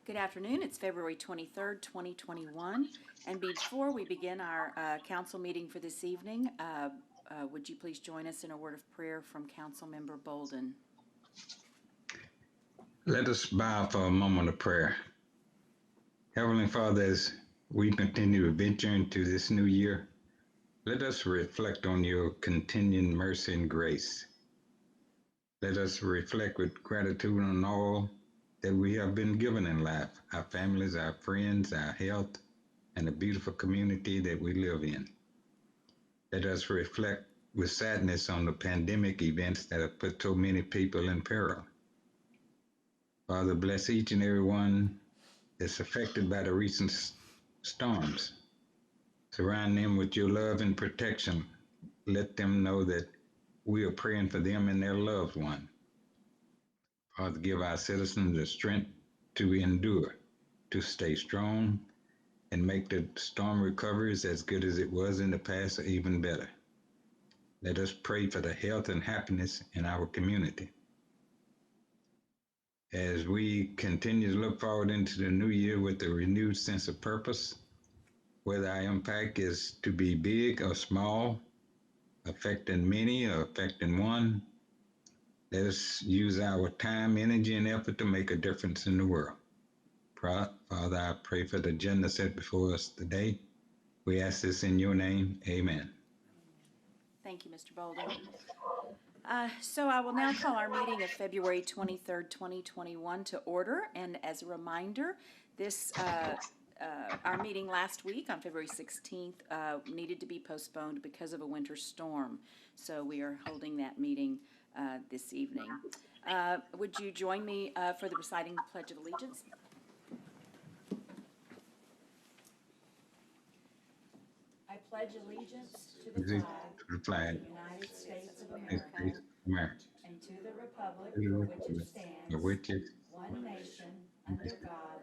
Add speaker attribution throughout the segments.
Speaker 1: Good afternoon. It's February 23rd, 2021. And before we begin our council meeting for this evening, would you please join us in a word of prayer from Councilmember Bolden?
Speaker 2: Let us bow for a moment of prayer. Heavenly Father, as we continue to venture into this new year, let us reflect on your continuing mercy and grace. Let us reflect with gratitude on all that we have been given in life, our families, our friends, our health, and the beautiful community that we live in. Let us reflect with sadness on the pandemic events that have put so many people in peril. Father, bless each and every one that's affected by the recent storms. Surround them with your love and protection. Let them know that we are praying for them and their loved one. Father, give our citizens the strength to endure, to stay strong, and make the storm recoveries as good as it was in the past or even better. Let us pray for the health and happiness in our community. As we continue to look forward into the new year with a renewed sense of purpose, whether our impact is to be big or small, affecting many or affecting one, let us use our time, energy, and effort to make a difference in the world. Father, I pray for the agenda set before us today. We ask this in your name. Amen.
Speaker 1: Thank you, Mr. Bolden. So I will now call our meeting of February 23rd, 2021 to order. And as a reminder, our meeting last week on February 16th needed to be postponed because of a winter storm. So we are holding that meeting this evening. Would you join me for the reciting the Pledge of Allegiance? I pledge allegiance to the flag of the United States of America and to the republic for which it stands, one nation, under God,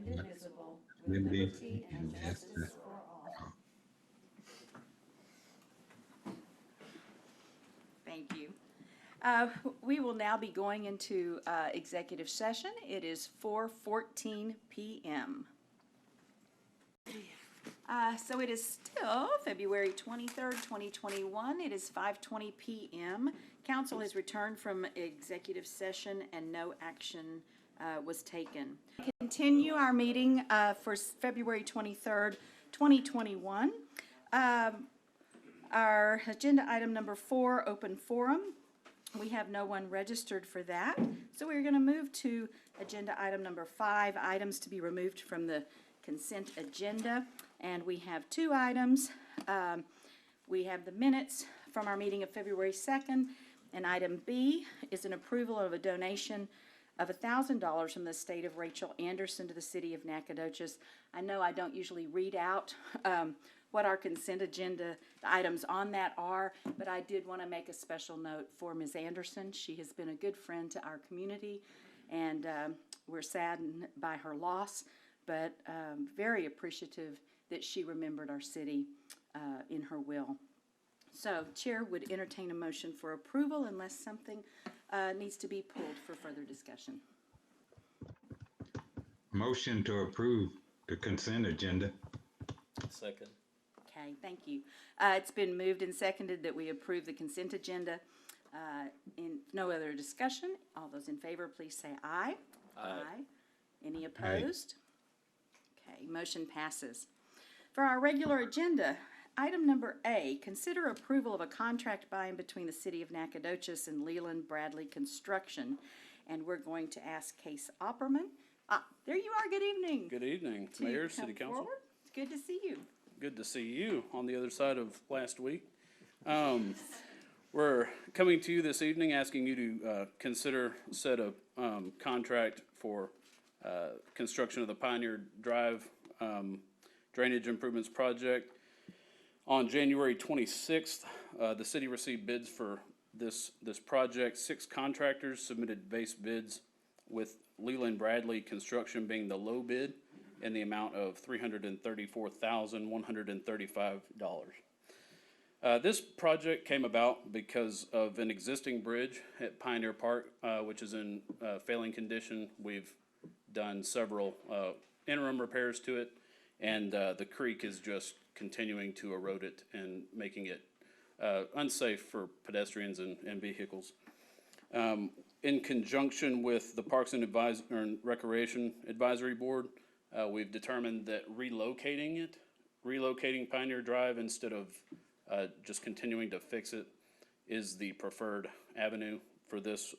Speaker 1: indivisible, with liberty and justice for all. Thank you. We will now be going into executive session. It is 4:14 p.m. So it is still February 23rd, 2021. It is 5:20 p.m. Council has returned from executive session and no action was taken. Continue our meeting for February 23rd, 2021. Our agenda item number 4, open forum. We have no one registered for that. So we're going to move to agenda item number 5, items to be removed from the consent agenda. And we have 2 items. We have the minutes from our meeting of February 2nd, and item B is an approval of a donation of $1,000 from the state of Rachel Anderson to the city of Nacogdoches. I know I don't usually read out what our consent agenda items on that are, but I did want to make a special note for Ms. Anderson. She has been a good friend to our community, and we're saddened by her loss, but very appreciative that she remembered our city in her will. So, Chair would entertain a motion for approval unless something needs to be pulled for further discussion.
Speaker 2: Motion to approve the consent agenda.
Speaker 3: Second.
Speaker 1: Okay, thank you. It's been moved and seconded that we approve the consent agenda. In no other discussion, all those in favor, please say aye.
Speaker 3: Aye.
Speaker 1: Any opposed? Okay, motion passes. For our regular agenda, item number A, consider approval of a contract by and between the City of Nacogdoches and Leland Bradley Construction. And we're going to ask Case Opperman. There you are. Good evening.
Speaker 3: Good evening, Mayor, City Council.
Speaker 1: Forward. It's good to see you.
Speaker 3: Good to see you on the other side of last week. We're coming to you this evening asking you to consider set a contract for construction of the Pioneer Drive Drainage Improvements Project. On January 26th, the city received bids for this project. 6 contractors submitted base bids, with Leland Bradley Construction being the low bid in the amount of $334,135. This project came about because of an existing bridge at Pioneer Park, which is in failing condition. We've done several interim repairs to it, and the creek is just continuing to erode it and making it unsafe for pedestrians and vehicles. In conjunction with the Parks and Recreation Advisory Board, we've determined that relocating Pioneer Drive instead of just continuing to fix it is the preferred avenue for this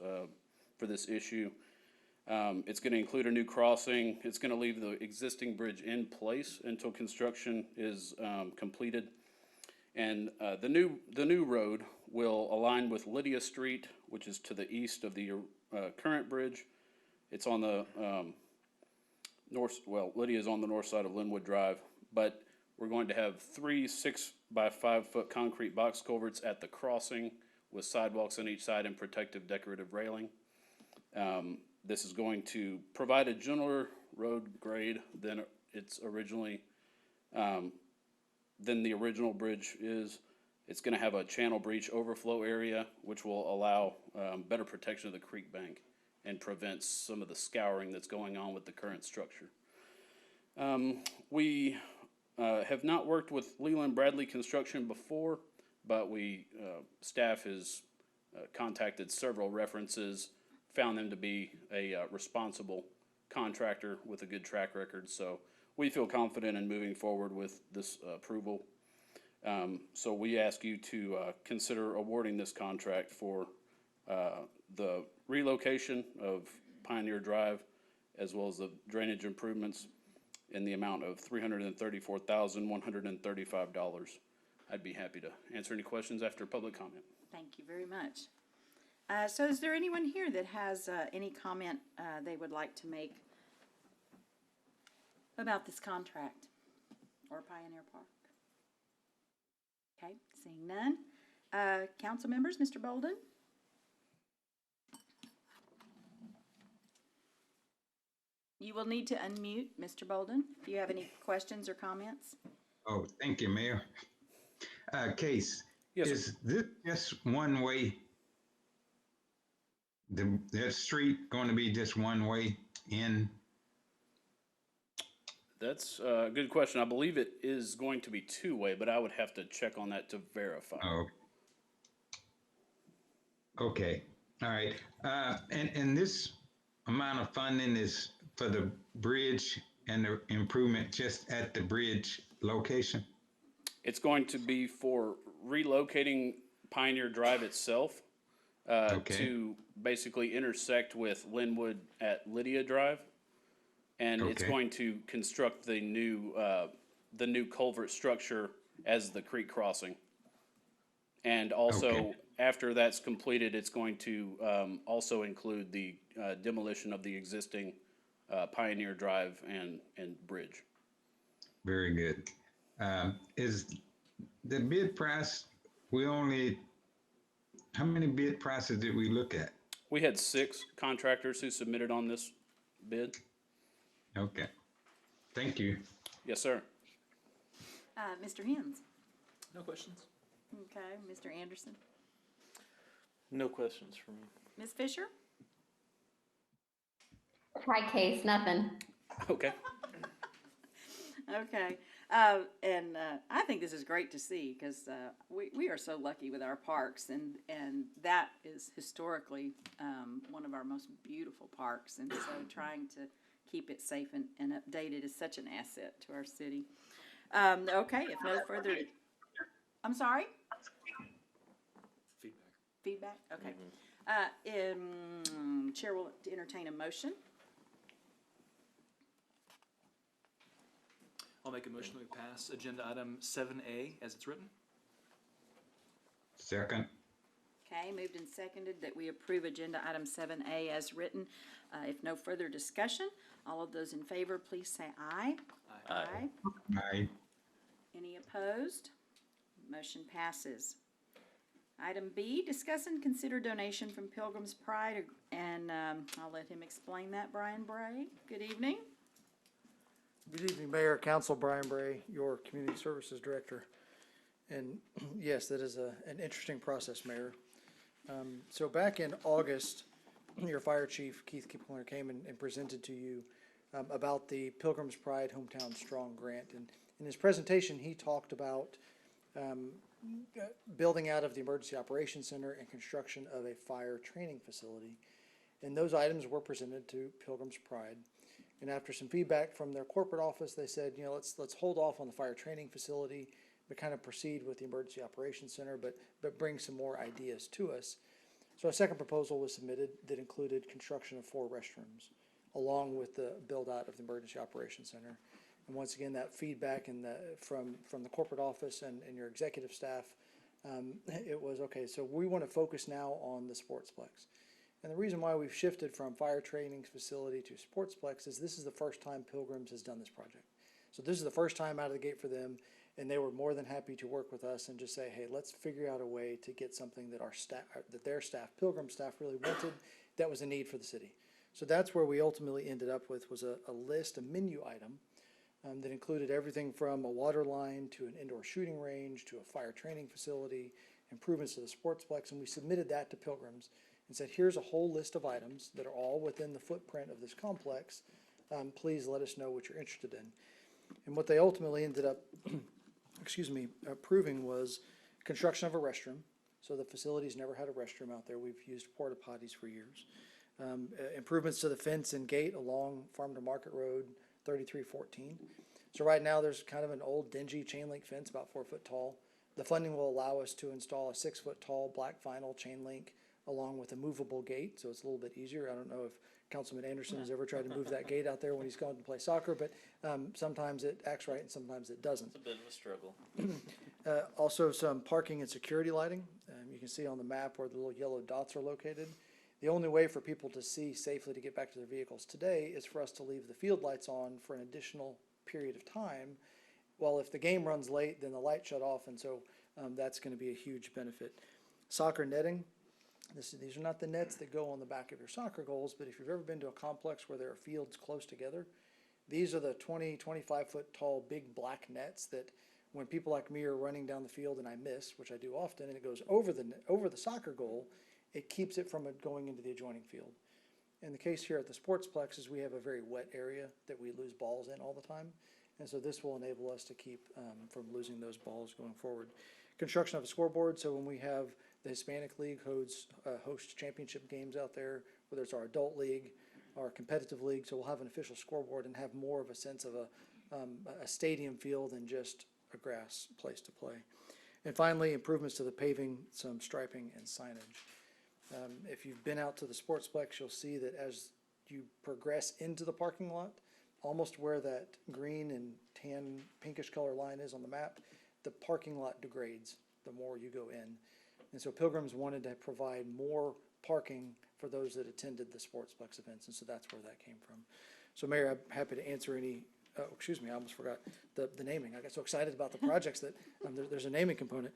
Speaker 3: issue. It's going to include a new crossing. It's going to leave the existing bridge in place until construction is completed. And the new road will align with Lydia Street, which is to the east of the current bridge. It's on the Lydia is on the north side of Linwood Drive, but we're going to have 3 6 by 5 foot concrete box culverts at the crossing with sidewalks on each side and protective decorative railing. This is going to provide a gentler road grade than it's originally than the original bridge is. It's going to have a channel breach overflow area, which will allow better protection of the creek bank and prevent some of the scouring that's going on with the current structure. We have not worked with Leland Bradley Construction before, but staff has contacted several references, found them to be a responsible contractor with a good track record. So we feel confident in moving forward with this approval. So we ask you to consider awarding this contract for the relocation of Pioneer Drive as well as the drainage improvements in the amount of $334,135. I'd be happy to answer any questions after public comment.
Speaker 1: Thank you very much. So is there anyone here that has any comment they would like to make about this contract or Pioneer Park? Okay, seeing none. Council members, Mr. Bolden? You will need to unmute, Mr. Bolden, if you have any questions or comments.
Speaker 2: Oh, thank you, Mayor. Case,
Speaker 3: Yes,
Speaker 2: is this just one way? That street going to be just one way in?
Speaker 3: that's a good question. I believe it is going to be two-way, but I would have to check on that to verify.
Speaker 2: Oh, okay. All right. And this amount of funding is for the bridge and the improvement just at the bridge location?
Speaker 3: It's going to be for relocating Pioneer Drive itself to basically intersect with Linwood at Lydia Drive. And it's going to construct the new culvert structure as the creek crossing. And also, after that's completed, it's going to also include the demolition of the existing Pioneer Drive and bridge.
Speaker 2: Very good. Is the bid price, how many bid prices did we look at?
Speaker 3: We had 6 contractors who submitted on this bid.
Speaker 2: Okay. Thank you.
Speaker 3: Yes, sir.
Speaker 1: Mr. Hens?
Speaker 4: No questions.
Speaker 1: Okay, Mr. Anderson?
Speaker 4: No questions for me.
Speaker 1: Ms. Fisher?
Speaker 5: Hi, Case, nothing.
Speaker 3: Okay.
Speaker 1: Okay. And I think this is great to see because we are so lucky with our parks, and that is historically one of our most beautiful parks. And so trying to keep it safe and updated is such an asset to our city. Okay, if no further, I'm sorry? Feedback? Okay. Chair will entertain a motion.
Speaker 4: I'll make a motion that we pass agenda item 7A as it's written.
Speaker 2: Second.
Speaker 1: Okay, moved and seconded that we approve agenda item 7A as written. If no further discussion, all of those in favor, please say aye.
Speaker 4: Aye.
Speaker 2: Aye.
Speaker 1: Any opposed? Motion passes. Item B, discuss and consider donation from Pilgrim's Pride, and I'll let him explain that, Brian Bray. Good evening.
Speaker 6: Good evening, Mayor, Council. Brian Bray, your Community Services Director. And yes, that is an interesting process, Mayor. So back in August, your Fire Chief, Keith Kipler, came and presented to you about the Pilgrim's Pride Hometown Strong Grant. And in his presentation, he talked about building out of the Emergency Operations Center and construction of a fire training facility. And those items were presented to Pilgrim's Pride. And after some feedback from their corporate office, they said, you know, let's hold off on the fire training facility, but kind of proceed with the Emergency Operations Center, but bring some more ideas to us. So a second proposal was submitted that included construction of 4 restrooms, along with the build-out of the Emergency Operations Center. And once again, that feedback from the corporate office and your executive staff, it was, okay, so we want to focus now on the Sportsplex. And the reason why we've shifted from fire training facility to Sportsplex is this is the first time Pilgrims has done this project. So this is the first time out of the gate for them, and they were more than happy to work with us and just say, hey, let's figure out a way to get something that our staff, that their staff, Pilgrim staff, really wanted, that was a need for the city. So that's where we ultimately ended up with, was a list, a menu item that included everything from a water line to an indoor shooting range to a fire training facility, improvements to the Sportsplex, and we submitted that to Pilgrims and said, here's a whole list of items that are all within the footprint of this complex. Please let us know what you're interested in. And what they ultimately ended up approving was construction of a restroom. So the facility's never had a restroom out there. We've used porta potties for years. Improvements to the fence and gate along Farm to Market Road 3314. So right now there's kind of an old dingy chain link fence about 4 foot tall. The funding will allow us to install a 6 foot tall black vinyl chain link along with a movable gate, so it's a little bit easier. I don't know if Councilman Anderson has ever tried to move that gate out there when he's gone to play soccer, but sometimes it acts right and sometimes it doesn't.
Speaker 7: It's a bit of a struggle.
Speaker 6: Also some parking and security lighting. You can see on the map where the little yellow dots are located. The only way for people to see safely to get back to their vehicles today is for us to leave the field lights on for an additional period of time. Well, if the game runs late, then the lights shut off, and so that's going to be a huge benefit. Soccer netting. These are not the nets that go on the back of your soccer goals, but if you've ever been to a complex where there are fields close together, these are the 20, 25 foot tall big black nets that when people like me are running down the field and I miss, which I do often, and it goes over the soccer goal, it keeps it from going into the adjoining field. In the case here at the Sportsplex is we have a very wet area that we lose balls in all the time, and so this will enable us to keep from losing those balls going forward. Construction of a scoreboard, so when we have the Hispanic League host championship games out there, whether it's our adult league, our competitive league, so we'll have an official scoreboard and have more of a sense of a stadium feel than just a grass place to play. And finally, improvements to the paving, some striping and signage. If you've been out to the Sportsplex, you'll see that as you progress into the parking lot, almost where that green and tan pinkish color line is on the map, the parking lot degrades the more you go in. And so Pilgrims wanted to provide more parking for those that attended the Sportsplex events, and so that's where that came from. So Mayor, I'm happy to answer any, I almost forgot the naming. I got so excited about the projects that there's a naming component.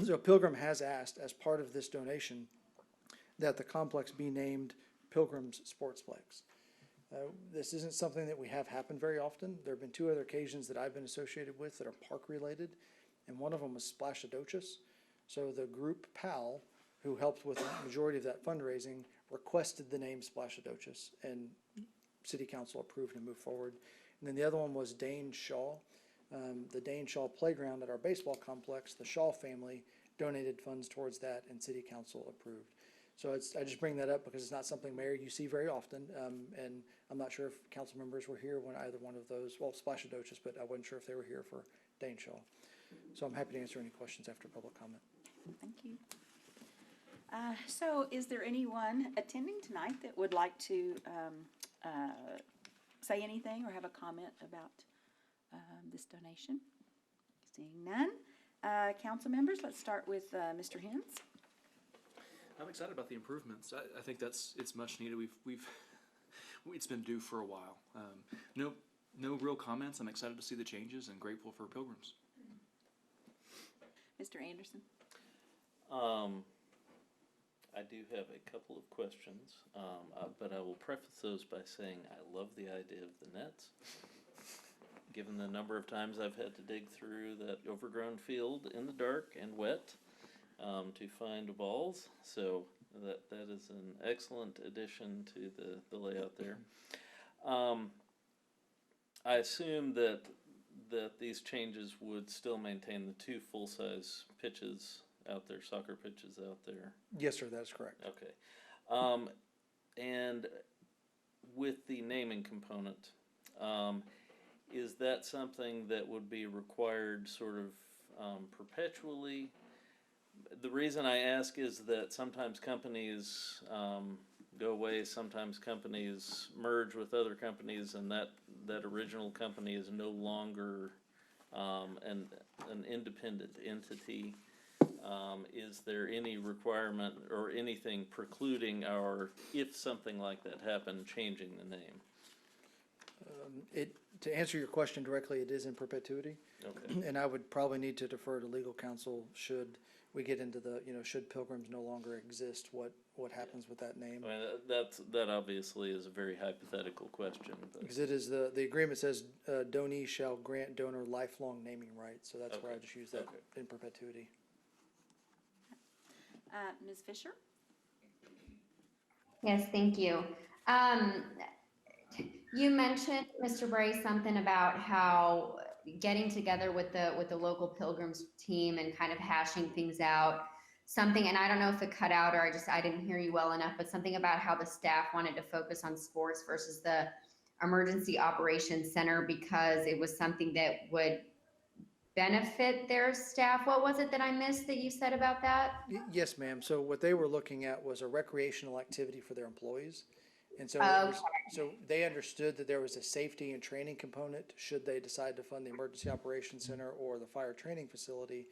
Speaker 6: So Pilgrim has asked, as part of this donation, that the complex be named Pilgrim's Sportsplex. This isn't something that we have happen very often. There have been 2 other occasions that I've been associated with that are park related, and one of them was Splashadochus. So the group PAL, who helped with the majority of that fundraising, requested the name Splashadochus, and City Council approved and moved forward. And then the other one was Dane Shaw. The Dane Shaw Playground at our baseball complex, the Shaw family donated funds towards that, and City Council approved. So I just bring that up because it's not something, Mayor, you see very often, and I'm not sure if council members were here when either one of those, well, Splashadochus, but I wasn't sure if they were here for Dane Shaw. So I'm happy to answer any questions after public comment.
Speaker 1: Thank you. So is there anyone attending tonight that would like to say anything or have a comment about this donation? Seeing none. Council members, let's start with Mr. Hens.
Speaker 4: I'm excited about the improvements. I think it's much needed. It's been due for a while. No real comments. I'm excited to see the changes and grateful for Pilgrims.
Speaker 1: Mr. Anderson.
Speaker 7: I do have a couple of questions, but I will preface those by saying I love the idea of the nets. Given the number of times I've had to dig through that overgrown field in the dark and wet to find balls, so that is an excellent addition to the layout there. I assume that these changes would still maintain the 2 full-size pitches out there, soccer pitches out there.
Speaker 6: Yes, sir, that is correct.
Speaker 7: Okay. And with the naming component, is that something that would be required sort of perpetually? The reason I ask is that sometimes companies go away, sometimes companies merge with other companies, and that original company is no longer an independent entity. Is there any requirement or anything precluding if something like that happened, changing the name?
Speaker 6: To answer your question directly, it is in perpetuity.
Speaker 7: Okay.
Speaker 6: And I would probably need to defer to legal counsel should we get into the, should Pilgrims no longer exist, what happens with that name?
Speaker 7: I mean, that obviously is a very hypothetical question, but.
Speaker 6: Because it is the agreement says, donee shall grant donor lifelong naming rights, so that's where I
Speaker 7: Okay.
Speaker 6: just use that
Speaker 7: Okay.
Speaker 6: in perpetuity.
Speaker 1: Ms. Fisher?
Speaker 5: Yes, thank you. You mentioned, Mr. Bray, something about how getting together with the local Pilgrims team and kind of hashing things out. Something, and I don't know if it cut out or I didn't hear you well enough, but something about how the staff wanted to focus on sports versus the Emergency Operations Center because it was something that would benefit their staff. What was it that I missed that you said about that?
Speaker 6: Yes, ma'am. So what they were looking at was a recreational activity for their employees. And so, so they understood that there was a safety and training component should they decide to fund the Emergency Operations Center or the fire training facility.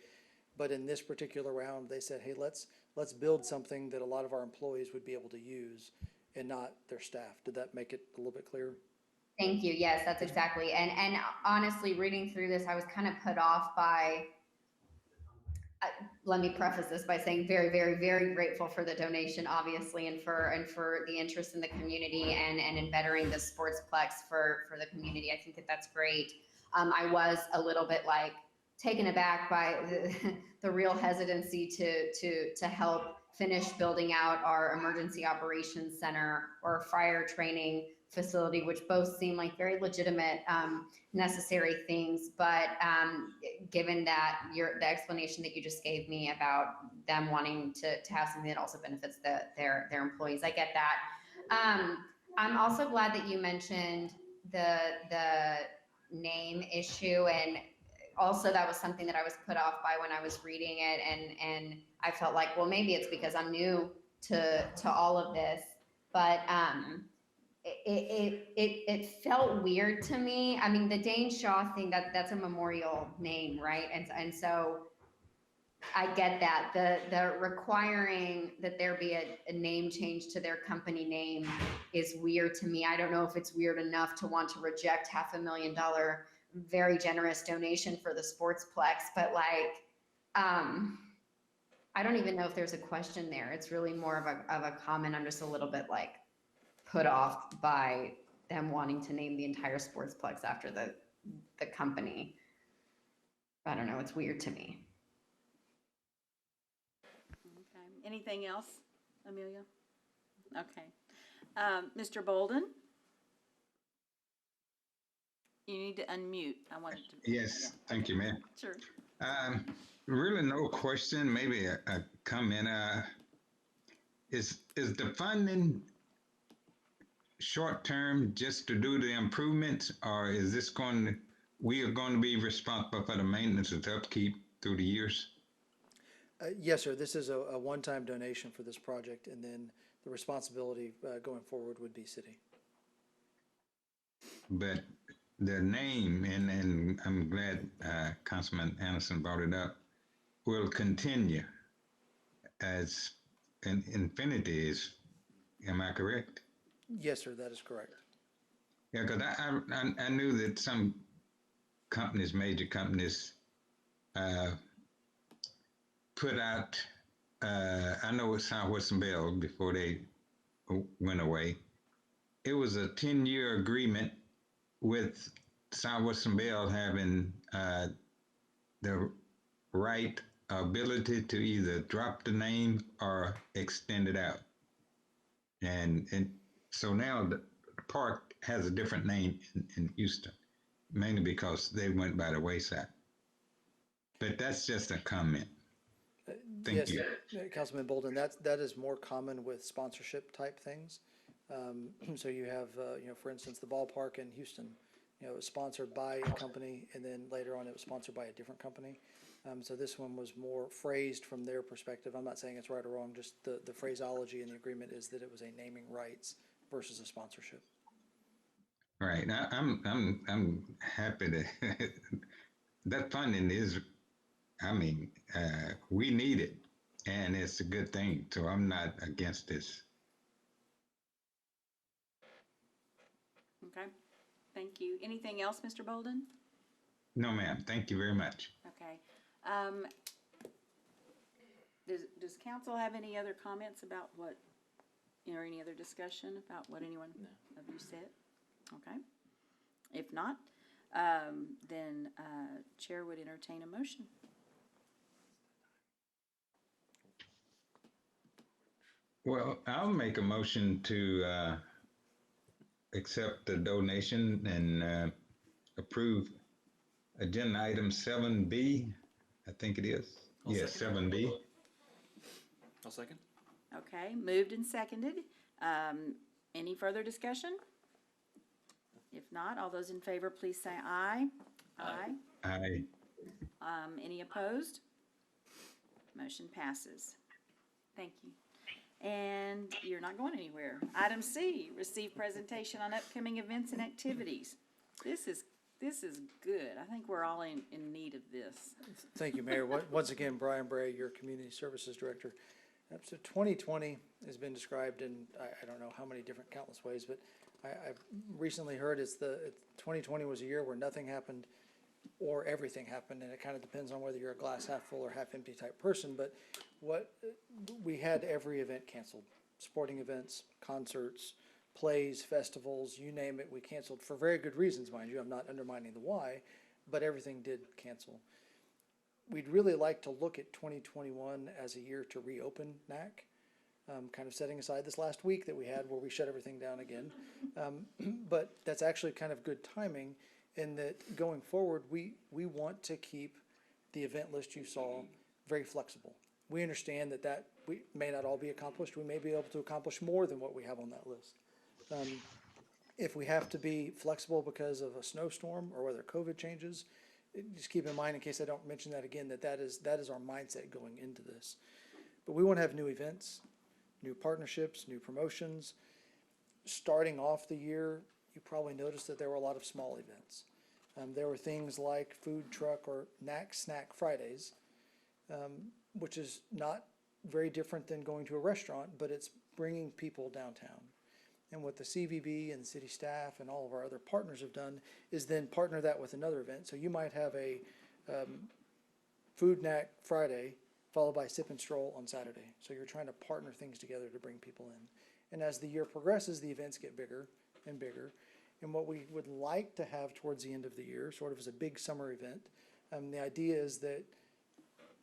Speaker 6: But in this particular round, they said, hey, let's build something that a lot of our employees would be able to use and not their staff. Did that make it a little bit clearer?
Speaker 5: Thank you. Yes, that's exactly. And honestly, reading through this, I was kind of put off by, let me preface this by saying very, very, very grateful for the donation, obviously, and for the interest in the community and in bettering the sportsplex for the community. I think that that's great. I was a little bit like taken aback by the real hesitancy to help finish building out our Emergency Operations Center or fire training facility, which both seem like very legitimate, necessary things. But given that the explanation that you just gave me about them wanting to have something that also benefits their employees, I get that. I'm also glad that you mentioned the name issue, and also that was something that I was put off by when I was reading it, and I felt like, well, maybe it's because I'm new to all of this, but it felt weird to me. I mean, the Dane Shaw thing, that's a memorial name, right? And so I get that. The requiring that there be a name change to their company name is weird to me. I don't know if it's weird enough to want to reject $500,000 very generous donation for the Sportsplex, but like, I don't even know if there's a question there. It's really more of a comment. I'm just a little bit like put off by them wanting to name the entire Sportsplex after the company. I don't know. It's weird to me.
Speaker 1: Okay. Anything else, Amelia? Okay. Mr. Bolden? You need to unmute. I wanted to.
Speaker 2: Yes, thank you, Mayor.
Speaker 1: Sure.
Speaker 2: Really no question, maybe a comment. Is the funding short term just to do the improvements, or is this we are going to be responsible for the maintenance and upkeep through the years?
Speaker 6: Yes, sir. This is a one-time donation for this project, and then the responsibility going forward would be city.
Speaker 2: But the name, and I'm glad Councilman Anderson brought it up, will continue as infinity is. Am I correct?
Speaker 6: Yes, sir. That is correct.
Speaker 2: Yeah, because I knew that some companies, major companies, put out, I know it's Southwestern Bell before they went away. It was a 10-year agreement with Southwestern Bell having the right ability to either drop the name or extend it out. And so now the park has a different name in Houston. mainly because they went by the wayside. But that's just a comment. Thank
Speaker 6: Yes,
Speaker 2: you.
Speaker 6: Councilman Bolden, that is more common with sponsorship type things. So you have, for instance, the ballpark in Houston, it was sponsored by a company, and then later on it was sponsored by a different company. So this one was more phrased from their perspective. I'm not saying it's right or wrong, just the phraseology in the agreement is that it was a naming rights versus a sponsorship.
Speaker 2: Right. I'm happy that that funding is, we need it, and it's a good thing. So I'm not against this.
Speaker 1: Okay, thank you. Anything else, Mr. Bolden?
Speaker 2: No, ma'am. Thank you very much.
Speaker 1: Okay. Does council have any other comments about what, or any other discussion about what anyone of you said? Okay. If not, then Chair would entertain a motion.
Speaker 2: Well, I'll make a motion to accept the donation and approve agenda item 7B. I think it is.
Speaker 4: I'll
Speaker 2: Yes,
Speaker 4: second.
Speaker 2: 7B.
Speaker 4: I'll second.
Speaker 1: Okay, moved and seconded. Any further discussion? If not, all those in favor, please say aye. Aye.
Speaker 2: Aye.
Speaker 1: Any opposed? Motion passes. Thank you. And you're not going anywhere. Item C, receive presentation on upcoming events and activities. This is good. I think we're all in need of this.
Speaker 6: Thank you, Mayor. Once again, Brian Bray, your Community Services Director. So 2020 has been described in, I don't know how many different countless ways, but I've recently heard 2020 was a year where nothing happened or everything happened, and it kind of depends on whether you're a glass half full or half empty type person. But we had every event canceled, sporting events, concerts, plays, festivals, you name it, we canceled for very good reasons, mind you. I'm not undermining the why, but everything did cancel. We'd really like to look at 2021 as a year to reopen NAC, kind of setting aside this last week that we had where we shut everything down again. But that's actually kind of good timing in that going forward, we want to keep the event list you saw very flexible. We understand that we may not all be accomplished. We may be able to accomplish more than what we have on that list. If we have to be flexible because of a snowstorm or whether COVID changes, just keep in mind, in case I don't mention that again, that is our mindset going into this. But we want to have new events, new partnerships, new promotions. Starting off the year, you probably noticed that there were a lot of small events. There were things like food truck or NAC Snack Fridays, which is not very different than going to a restaurant, but it's bringing people downtown. And what the CVB and the city staff and all of our other partners have done is then partner that with another event. So you might have a Food NAC Friday followed by Sip and Stroll on Saturday. So you're trying to partner things together to bring people in. And as the year progresses, the events get bigger and bigger. And what we would like to have towards the end of the year, sort of as a big summer event, the idea is that,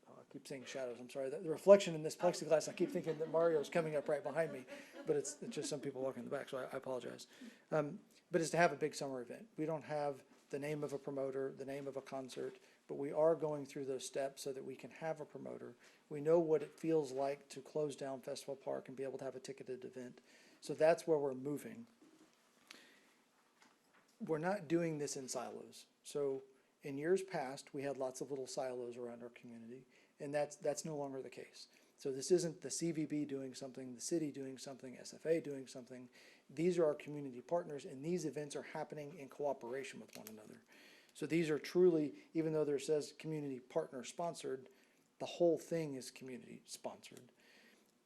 Speaker 6: I keep saying shadows, I'm sorry, the reflection in this plexiglass, I keep thinking that Mario's coming up right behind me, but it's just some people walking in the back, so I apologize. But it's to have a big summer event. We don't have the name of a promoter, the name of a concert, but we are going through those steps so that we can have a promoter. We know what it feels like to close down Festival Park and be able to have a ticketed event. So that's where we're moving. We're not doing this in silos. So in years past, we had lots of little silos around our community, and that's no longer the case. So this isn't the CVB doing something, the city doing something, SFA doing something. These are our community partners, and these events are happening in cooperation with one another. So these are truly, even though there says community partner sponsored, the whole thing is community sponsored.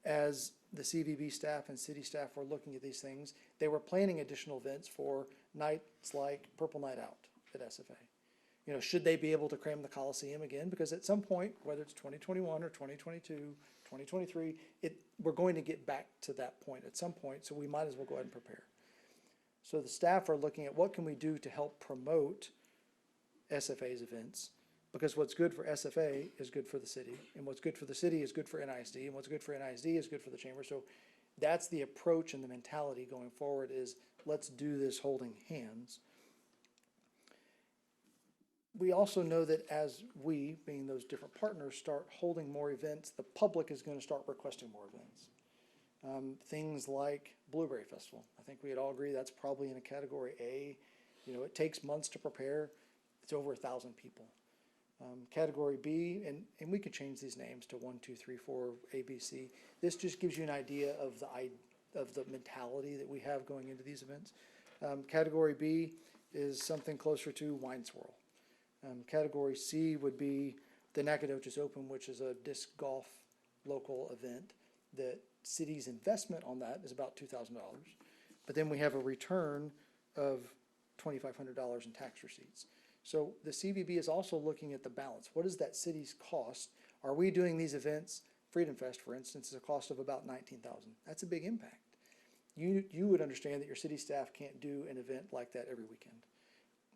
Speaker 6: As the CVB staff and city staff were looking at these things, they were planning additional events for nights like Purple Night Out at SFA. You know, should they be able to cram the Coliseum again? Because at some point, whether it's 2021 or 2022, 2023, we're going to get back to that point at some point, so we might as well go ahead and prepare. So the staff are looking at what can we do to help promote SFA's events, because what's good for SFA is good for the city, and what's good for the city is good for NISD, and what's good for NISD is good for the chamber. So that's the approach and the mentality going forward is let's do this holding hands. we also know that as we, being those different partners, start holding more events, the public is going to start requesting more events. Things like Blueberry Festival. I think we'd all agree that's probably in a category A. You know, it takes months to prepare. It's over 1,000 people. Category B, and we could change these names to 1, 2, 3, 4, A, B, C. This just gives you an idea of the mentality that we have going into these events. Category B is something closer to Wine Swirl. Category C would be the Nacogdoches Open, which is a disc golf local event. The city's investment on that is about $2,000. But then we have a return of $2,500 in tax receipts. So the CVB is also looking at the balance. What is that city's cost? Are we doing these events? Freedom Fest, for instance, is a cost of about $19,000. That's a big impact. You would understand that your city staff can't do an event like that every weekend.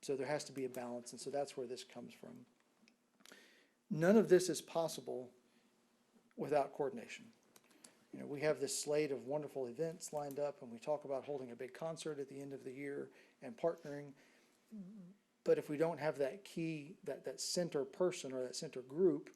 Speaker 6: So there has to be a balance, and so that's where this comes from. None of this is possible without coordination. You know, we have this slate of wonderful events lined up, and we talk about holding a big concert at the end of the year and partnering. But if we don't have that key, that center person or that center group,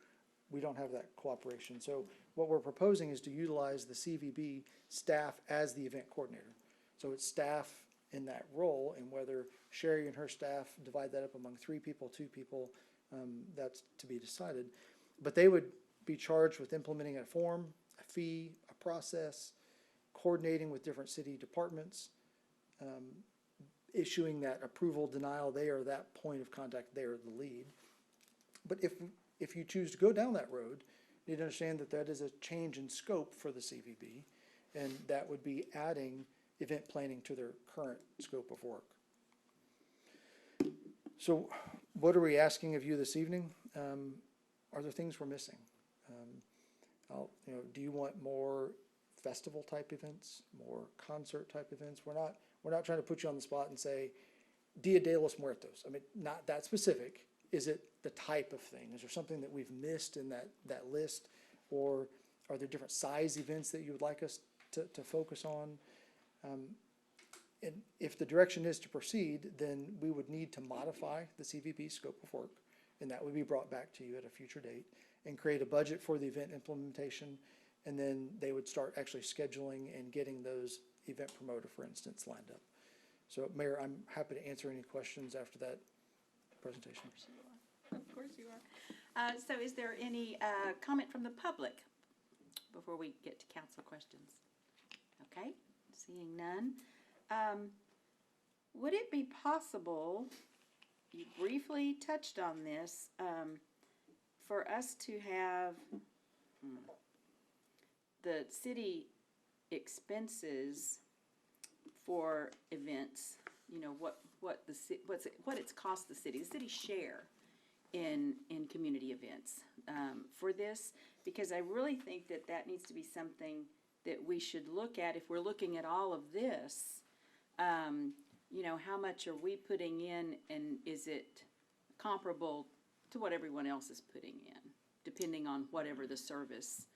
Speaker 6: we don't have that cooperation. So what we're proposing is to utilize the CVB staff as the event coordinator. So it's staff in that role, and whether Sherry and her staff divide that up among 3 people, 2 people, that's to be decided. But they would be charged with implementing a form, a fee, a process, coordinating with different city departments, issuing that approval, denial. They are that point of contact. They are the lead. But if you choose to go down that road, you need to understand that that is a change in scope for the CVB, and that would be adding event planning to their current scope of work. So what are we asking of you this evening? Are there things we're missing? Do you want more festival type events, more concert type events? We're not trying to put you on the spot and say, Dia de los Muertos. I mean, not that specific. Is it the type of thing? Is there something that we've missed in that list? Or are there different size events that you would like us to focus on? And if the direction is to proceed, then we would need to modify the CVB scope of work, and that would be brought back to you at a future date, and create a budget for the event implementation, and then they would start actually scheduling and getting those event promoter, for instance, lined up. So, Mayor, I'm happy to answer any questions after that presentation.
Speaker 1: Of course you are. So is there any comment from the public before we get to council questions? Okay, seeing none. Would it be possible, you briefly touched on this, for us to have the city expenses for events, you know, what it's cost the city share in community events for this, because I really think that needs to be something that we should look at if we're looking at all of this. You know, how much are we putting in, and is it comparable to what everyone else is putting in, depending on whatever the service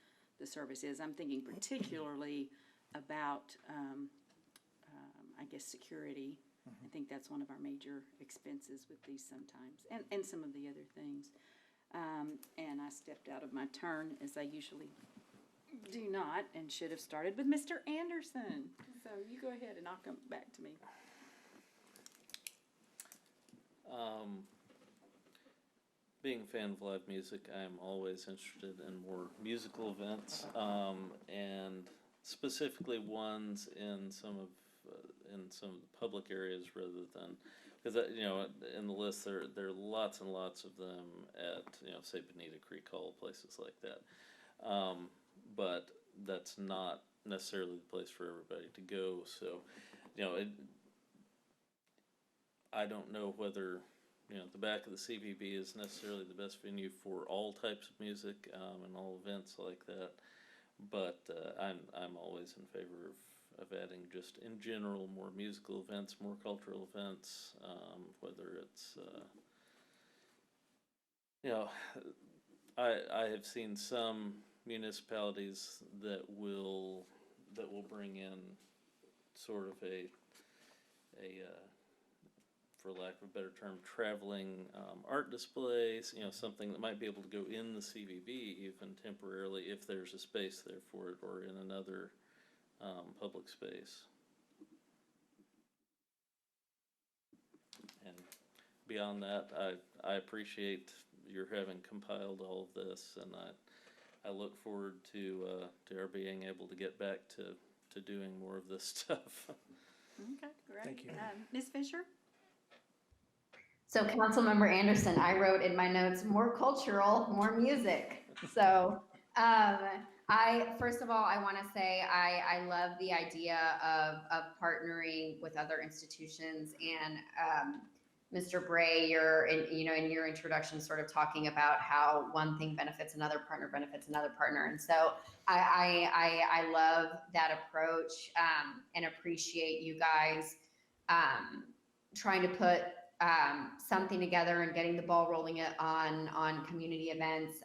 Speaker 1: is. I'm thinking particularly about, I guess, security. I think that's one of our major expenses with these sometimes, and some of the other things. And I stepped out of my turn, as I usually do not, and should have started with Mr. Anderson. So you go ahead, and I'll come back to me.
Speaker 7: Being a fan of live music, I am always interested in more musical events, and specifically ones in some of the public areas rather than, because in the list there are lots and lots of them at say Bonita Creek Hall, places like that, but that's not necessarily the place for everybody to go. So I don't know whether the back of the CVB is necessarily the best venue for all types of music and all events like that. But I'm always in favor of adding, just in general, more musical events, more cultural events. Whether it's I have seen some municipalities that will bring in sort of a for lack of a better term, traveling art displays, something that might be able to go in the CVB even temporarily if there's a space there for it or in another public space. And beyond that, I appreciate your having compiled all of this, and I look forward to our being able to get back to doing more of this stuff.
Speaker 1: Okay, great.
Speaker 6: Thank you.
Speaker 1: Ms. Fisher?
Speaker 5: So Councilmember Anderson, I wrote in my notes, more cultural, more music. So first of all, I want to say I love the idea of partnering with other institutions. And Mr. Bray, in your introduction, sort of talking about how one thing benefits another partner. And so I love that approach and appreciate you guys trying to put something together and getting the ball rolling on community events.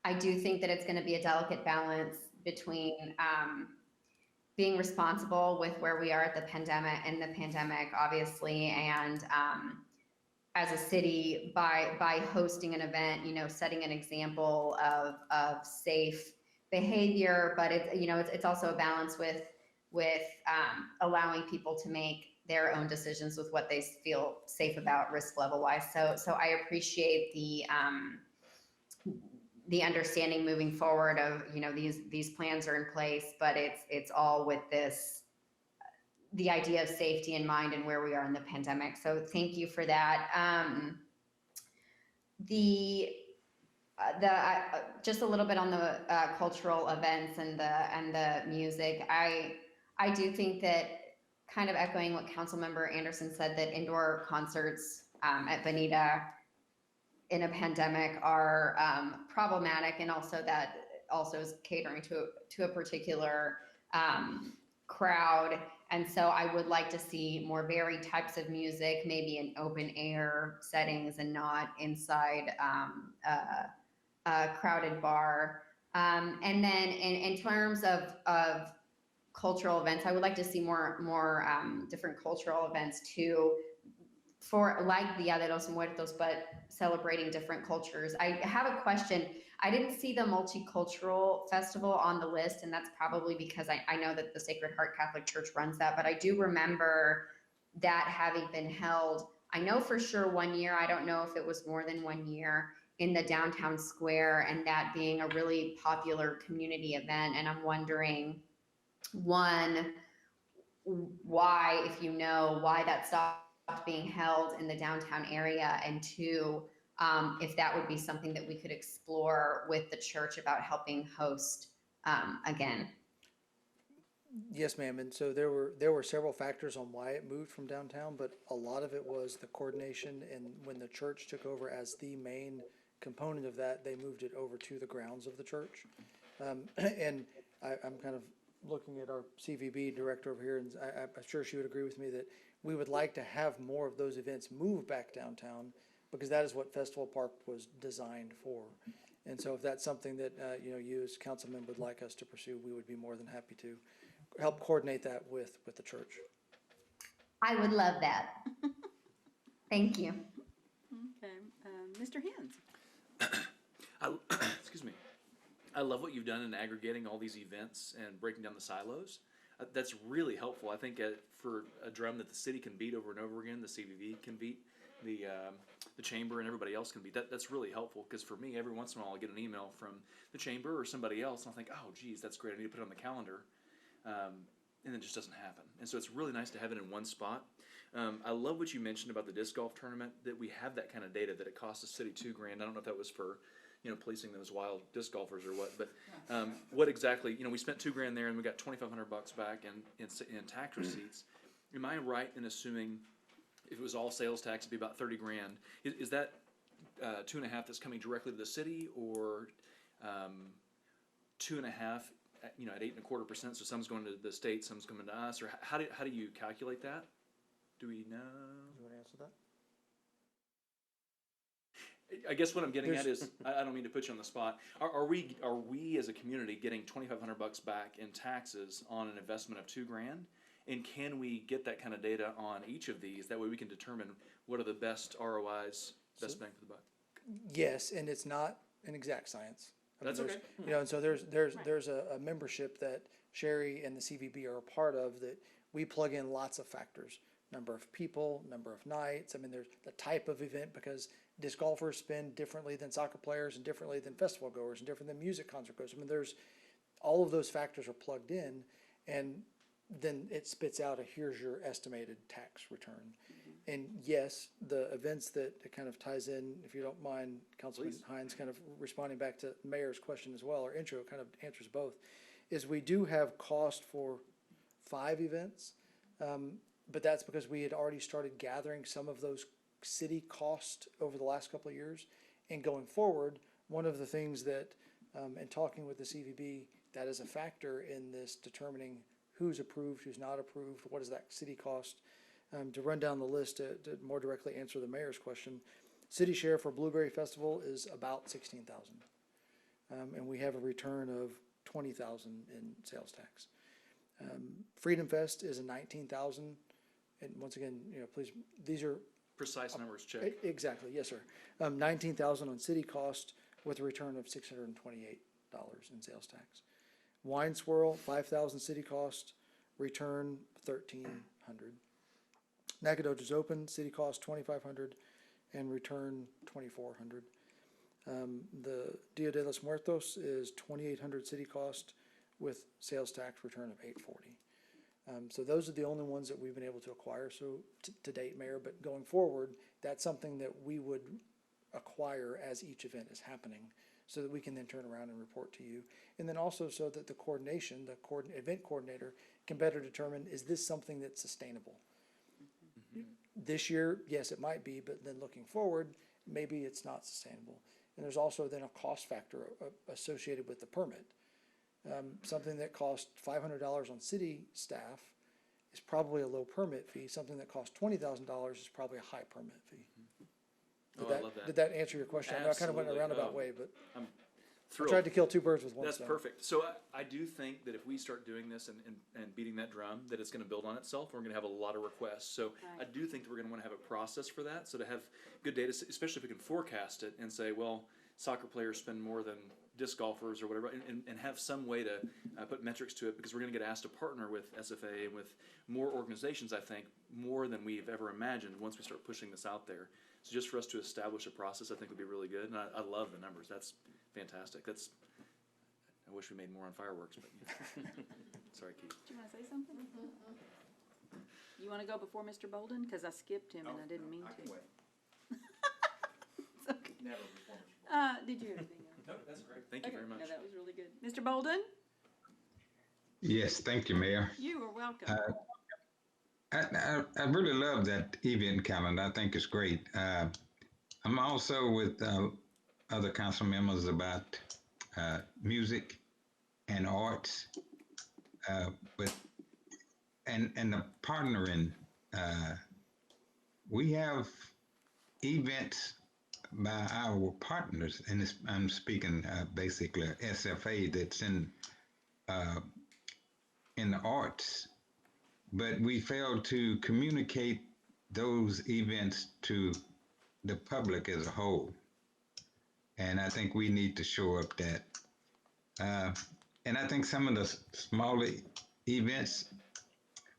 Speaker 5: I do think that it's going to be a delicate balance between being responsible with where we are at the pandemic, obviously, and as a city by hosting an event, setting an example of safe behavior, but it's also a balance with allowing people to make their own decisions with what they feel safe about risk level wise. So I appreciate the understanding moving forward of, these plans are in place, but it's all with the idea of safety in mind and where we are in the pandemic. So thank you for that. Just a little bit on the cultural events and the music. I do think that, kind of echoing what Councilmember Anderson said, that indoor concerts at Bonita in a pandemic are problematic, and also that also is catering to a particular crowd. And so I would like to see more varied types of music, maybe in open air settings and not inside a crowded bar. And then in terms of cultural events, I would like to see more different cultural events too, for like Dia de los Muertos, but celebrating different cultures. I have a question. I didn't see the multicultural festival on the list, and that's probably because I know that the Sacred Heart Catholic Church runs that, but I do remember that having been held, I know for sure 1 year, I don't know if it was more than 1 year, in the downtown square, and that being a really popular community event. And I'm wondering, one, why, if you know, why that stopped being held in the downtown area, and two, if that would be something that we could explore with the church about helping host again.
Speaker 6: Yes, ma'am. And so there were several factors on why it moved from downtown, but a lot of it was the coordination. And when the church took over as the main component of that, they moved it over to the grounds of the church. And I'm kind of looking at our CVB director over here, and I'm sure she would agree with me that we would like to have more of those events move back downtown, because that is what Festival Park was designed for. And so if that's something that you as councilman would like us to pursue, we would be more than happy to help coordinate that with the church.
Speaker 5: I would love that. Thank you.
Speaker 1: Okay, Mr. Hens?
Speaker 4: Excuse me. I love what you've done in aggregating all these events and breaking down the silos. That's really helpful. I think for a drum that the city can beat over and over again, the CVV can beat, the chamber and everybody else can beat. That's really helpful, because for me, every once in a while I get an email from the chamber or somebody else, and I'll think, oh, geez, that's great. I need to put it on the calendar. And it just doesn't happen. And so it's really nice to have it in one spot. I love what you mentioned about the disc golf tournament, that we have that kind of data, that it cost the city $2,000. I don't know if that was for policing those wild disc golfers or what, but what exactly, we spent $2,000 there and we got $2,500 back in tax receipts. Am I right in assuming if it was all sales tax, it'd be about $30,000? Is that 2.5 that's coming directly to the city, or 2.5, at 8.25%? So some's going to the state, some's coming to us, or how do you calculate that? Do we know?
Speaker 6: You want to answer that?
Speaker 4: I guess what I'm getting at is, I don't mean to put you on the spot. Are we as a community getting $2,500 back in taxes on an investment of $2,000? And can we get that kind of data on each of these? That way we can determine what are the best ROIs, best bang for the buck.
Speaker 6: Yes, and it's not an exact science. I mean,
Speaker 4: That's
Speaker 6: there's-
Speaker 4: okay.
Speaker 6: You know, and so there's a membership that Sherry and the CVB are a part of that we plug in lots of factors. Number of people, number of nights. I mean, there's the type of event because disc golfers spend differently than soccer players and differently than festival goers and different than music concert goers. I mean, there's all of those factors are plugged in, and then it spits out a here's your estimated tax return. And yes, the events that it kind of ties in, if you don't mind, Councilman Hines, kind of responding back to Mayor's question as well, or intro kind of answers both, is we do have cost for 5 events, but that's because we had already started gathering some of those city costs over the last couple of years. And going forward, one of the things that, in talking with the CVB, that is a factor in this determining who's approved, who's not approved, what does that city cost. To run down the list to more directly answer the mayor's question, city share for Blueberry Festival is about 16,000. And we have a return of 20,000 in sales tax. Freedom Fest is a 19,000. And once again, you know, please, these are
Speaker 4: Precise numbers, check.
Speaker 6: exactly, yes, sir. 19,000 on city cost with a return of $628 in sales tax. Wine Swirl, 5,000 city cost, return 1,300. Nacogdoches Open, city cost 2,500 and return 2,400. The Dia de los Muertos is 2,800 city cost with sales tax return of 840. So those are the only ones that we've been able to acquire to date, Mayor, but going forward, that's something that we would acquire as each event is happening so that we can then turn around and report to you. And then also so that the coordination, event coordinator can better determine, is this something that's sustainable? This year, yes, it might be, but then looking forward, maybe it's not sustainable. And there's also then a cost factor associated with the permit. Something that costs $500 on city staff is probably a low permit fee. Something that costs $20,000 is probably a high permit fee.
Speaker 4: I love that.
Speaker 6: Did that answer your question? I know I kind of went in a
Speaker 4: Absolutely.
Speaker 6: roundabout way, but I
Speaker 4: Thrilled.
Speaker 6: tried to kill 2 birds with one
Speaker 4: That's
Speaker 6: stone.
Speaker 4: perfect. So I do think that if we start doing this and beating that drum, that it's gonna build on itself. We're gonna have a lot of requests. So I do think that we're gonna wanna have a process for that. So to have good data, especially if we can forecast it and say, well, soccer players spend more than disc golfers or whatever, and have some way to put metrics to it, because we're gonna get asked to partner with SFA and with more organizations, I think, more than we've ever imagined once we start pushing this out there. So just for us to establish a process, I think would be really good. And I love the numbers. That's fantastic. I wish we made more on fireworks, but sorry, Keith.
Speaker 1: Do you want to say something? You want to go before Mr. Bolden? Because I skipped him and I didn't mean to. It's okay.
Speaker 8: Never before Mr.
Speaker 1: Did you hear anything else?
Speaker 4: No, that's great. Thank you very much.
Speaker 1: No, that was really good. Mr. Bolden,
Speaker 2: Yes, thank you, Mayor.
Speaker 1: you are welcome.
Speaker 2: I really love that event calendar. I think it's great. I'm also with other council members about music and arts, but the partnering. We have events by our partners, and I'm speaking basically SFA that's in the arts, but we fail to communicate those events to the public as a whole. And I think we need to shore up that. And I think some of the smaller events,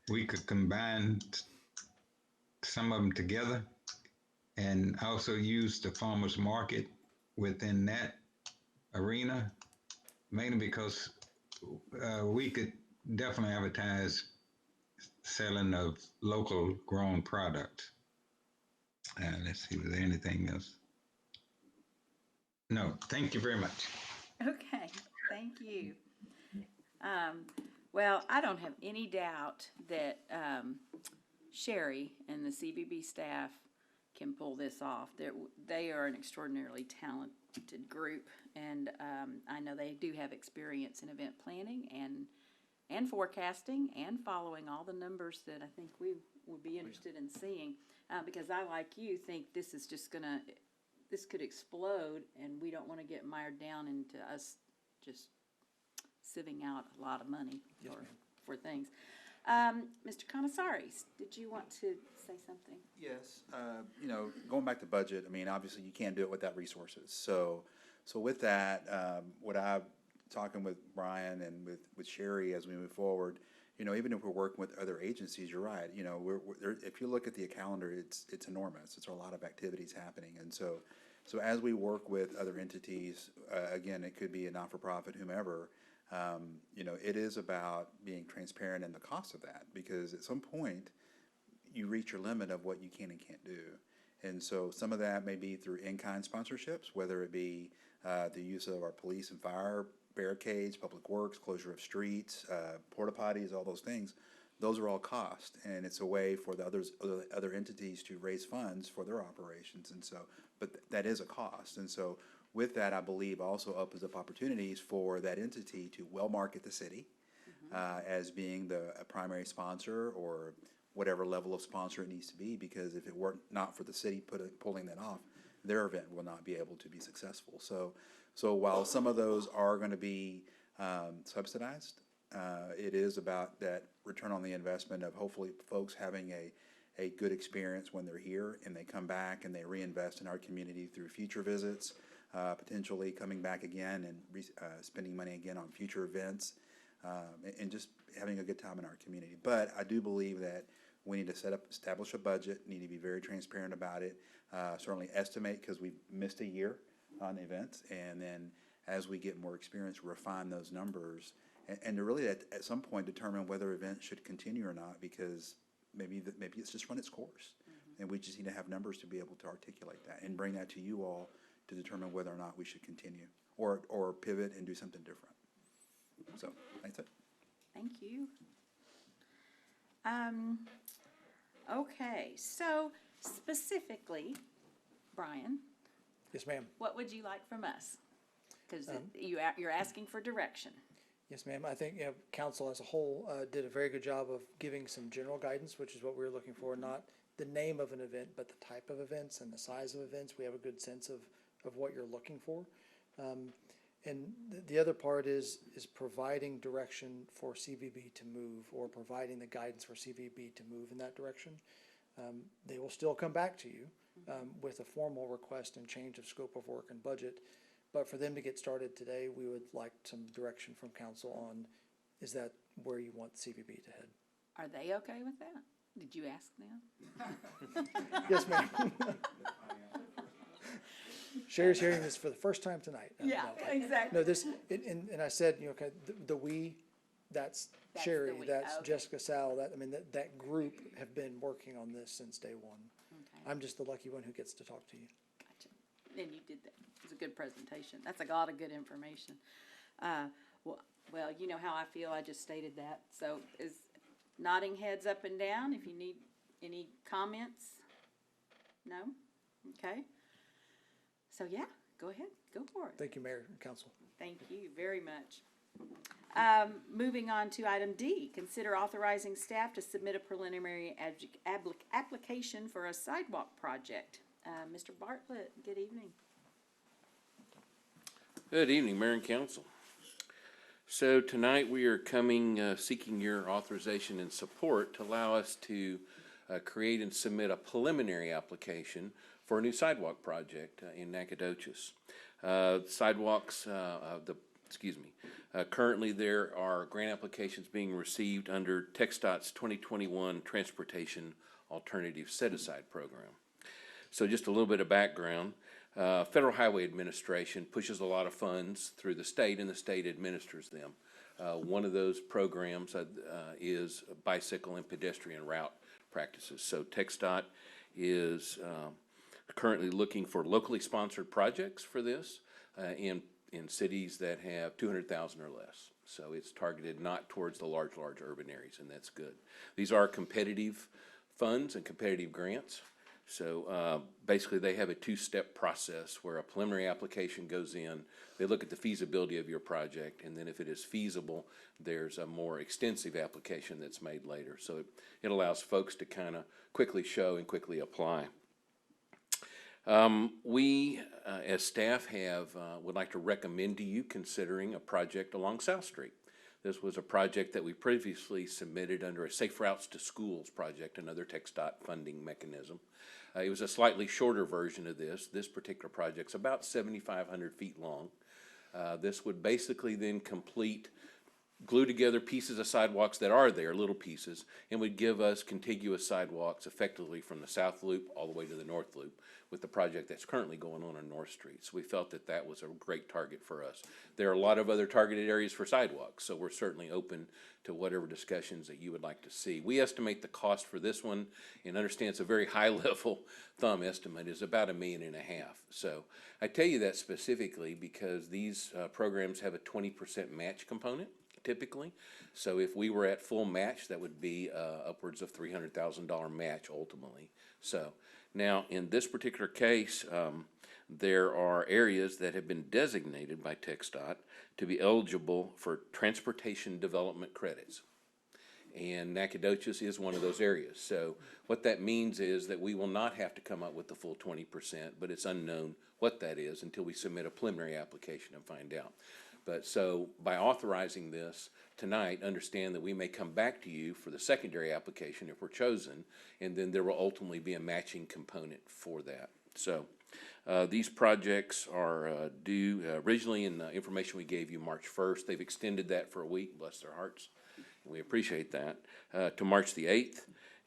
Speaker 2: we could combine some of them together and also use the farmers market within that arena, mainly because we could definitely advertise selling of local grown products. Let's see, was there anything else? No, thank you very much.
Speaker 1: Okay, thank you. Well, I don't have any doubt that Sherry and the CVB staff can pull this off. They are an extraordinarily talented group, and I know they do have experience in event planning and forecasting and following all the numbers that I think we would be interested in seeing. Because I, like you, think this is just this could explode, and we don't want to get mired down into us just sieving out a lot of money for things. Mr. Conosaris, did you want to say something?
Speaker 8: Yes, going back to budget, I mean, obviously you can't do it without resources. So with that, what I'm talking with Brian and with Sherry as we move forward, even if we're working with other agencies, you're right. If you look at the calendar, it's enormous. It's a lot of activities happening, and so as we work with other entities, again, it could be a not-for-profit, whomever. It is about being transparent in the cost of that, because at some point you reach your limit of what you can and can't do. And so some of that may be through in-kind sponsorships, whether it be the use of our police and fire barricades, public works, closure of streets, porta potties, all those things. Those are all cost, and it's a way for the other entities to raise funds for their operations. And so, but that is a cost. And so with that, I believe also opens up opportunities for that entity to well market the city as being a primary sponsor, or whatever level of sponsor it needs to be, because if it were not for the city pulling that off, their event will not be able to be successful. So while some of those are going to be subsidized, it is about that return on the investment of hopefully folks having a good experience when they're here, and they come back and they reinvest in our community through future visits, potentially coming back again and spending money again on future events, and just having a good time in our community. But I do believe that we need to establish a budget, need to be very transparent about it, certainly estimate, because we've missed a year on events, and then as we get more experience, refine those numbers, and to really at some point determine whether events should continue or not, because maybe it's just run its course, and we just need to have numbers to be able to articulate that and bring that to you all to determine whether or not we should continue or pivot and do something different. So that's it.
Speaker 1: Thank you. Okay, so specifically, Brian,
Speaker 6: Yes, ma'am.
Speaker 1: what would you like from us? Because you're asking for direction.
Speaker 6: Yes, ma'am. I think, council as a whole did a very good job of giving some general guidance, which is what we were looking for, not the name of an event, but the type of events and the size of events. We have a good sense of what you're looking for. And the other part is providing direction for CVB to move, or providing the guidance for CVB to move in that direction. They will still come back to you with a formal request and change of scope of work and budget. But for them to get started today, we would like some direction from council on, is that where you want CVB to head?
Speaker 1: Are they okay with that? Did you ask them?
Speaker 6: Yes, ma'am. Sherry's hearing this for the first time tonight.
Speaker 1: Yeah,
Speaker 6: No,
Speaker 1: exactly.
Speaker 6: No, this, and I said, okay, the we, that's
Speaker 1: That's
Speaker 6: Sherry,
Speaker 1: the we,
Speaker 6: that's
Speaker 1: okay.
Speaker 6: Jessica Sal, that group have been working on this since day one.
Speaker 1: Okay,
Speaker 6: I'm just the lucky one who gets to talk to you.
Speaker 1: gotcha. And you did that. It was a good presentation. That's a lot of good information. Well, you know how I feel. I just stated that. So is nodding heads up and down if you need any comments? No? Okay. So yeah, go ahead. Go for it.
Speaker 6: Thank you, Mayor and Council.
Speaker 1: Thank you very much. Moving on to item D, consider authorizing staff to submit a preliminary application for a sidewalk project. Mr. Bartlett, good evening.
Speaker 9: Good evening, Mayor and Council. So tonight we are seeking your authorization and support to allow us to create and submit a preliminary application for a new sidewalk project in Nacogdoches. Currently there are grant applications being received under TxDOT's 2021 Transportation Alternative Set-Aside Program. So just a little bit of background. Federal Highway Administration pushes a lot of funds through the state, and the state administers them. One of those programs is bicycle and pedestrian route practices. So TxDOT is currently looking for locally sponsored projects for this in cities that have 200,000 or less. So it's targeted not towards the large urban areas, and that's good. These are competitive funds and competitive grants. So basically they have a two-step process where a preliminary application goes in, they look at the feasibility of your project, and then if it is feasible, there's a more extensive application that's made later. So it allows folks to kind of quickly show and quickly apply. We, as staff, would like to recommend to you considering a project along South Street. This was a project that we previously submitted under a Safe Routes to Schools project, another TxDOT funding mechanism. It was a slightly shorter version of this. This particular project's about 7,500 feet long. This would basically then glue together pieces of sidewalks that are there, little pieces, and would give us contiguous sidewalks effectively from the south loop all the way to the north loop with the project that's currently going on North Street. So we felt that that was a great target for us. There are a lot of other targeted areas for sidewalks, so we're certainly open to whatever discussions that you would like to see. We estimate the cost for this one, and understand it's a very high level thumb estimate, is about $1.5 million. So I tell you that specifically because these programs have a 20% match component typically. So if we were at full match, that would be upwards of $300,000 match ultimately. So now in this particular case, there are areas that have been designated by TxDOT to be eligible for transportation development credits. And Nacogdoches is one of those areas. So what that means is that we will not have to come up with the full 20%, but it's unknown what that is until we submit a preliminary application and find out. But so by authorizing this tonight, understand that we may come back to you for the secondary application if we're chosen, and then there will ultimately be a matching component for that. So these projects are due originally in the information we gave you March 1st. They've extended that for a week, bless their hearts. We appreciate that, to March the 8th.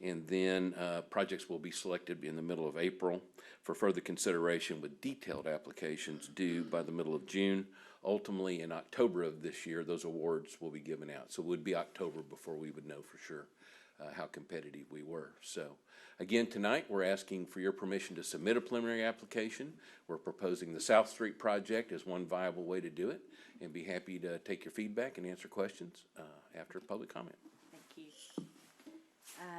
Speaker 9: And then projects will be selected in the middle of April for further consideration with detailed applications due by the middle of June. Ultimately, in October of this year, those awards will be given out. So it would be October before we would know for sure how competitive we were. So again, tonight, we're asking for your permission to submit a preliminary application. We're proposing the South Street project as one viable way to do it, and be happy to take your feedback and answer questions after public comment.
Speaker 1: Thank you.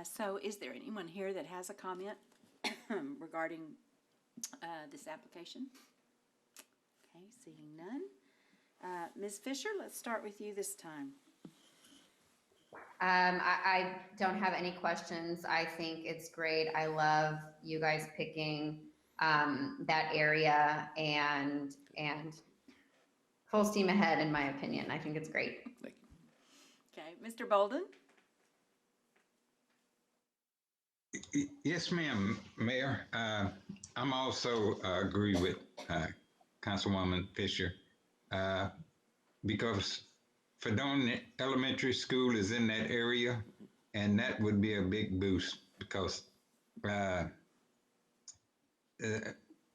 Speaker 1: So is there anyone here that has a comment regarding this application? Okay, seeing none. Ms. Fisher, let's start with you this time.
Speaker 5: I don't have any questions. I think it's great. I love you guys picking that area and full steam ahead, in my opinion. I think it's great.
Speaker 9: Thank you.
Speaker 1: Okay, Mr. Bolden?
Speaker 2: Yes, ma'am, Mayor. I'm also agree with Councilwoman Fisher because Fredonia Elementary School is in that area, and that would be a big boost because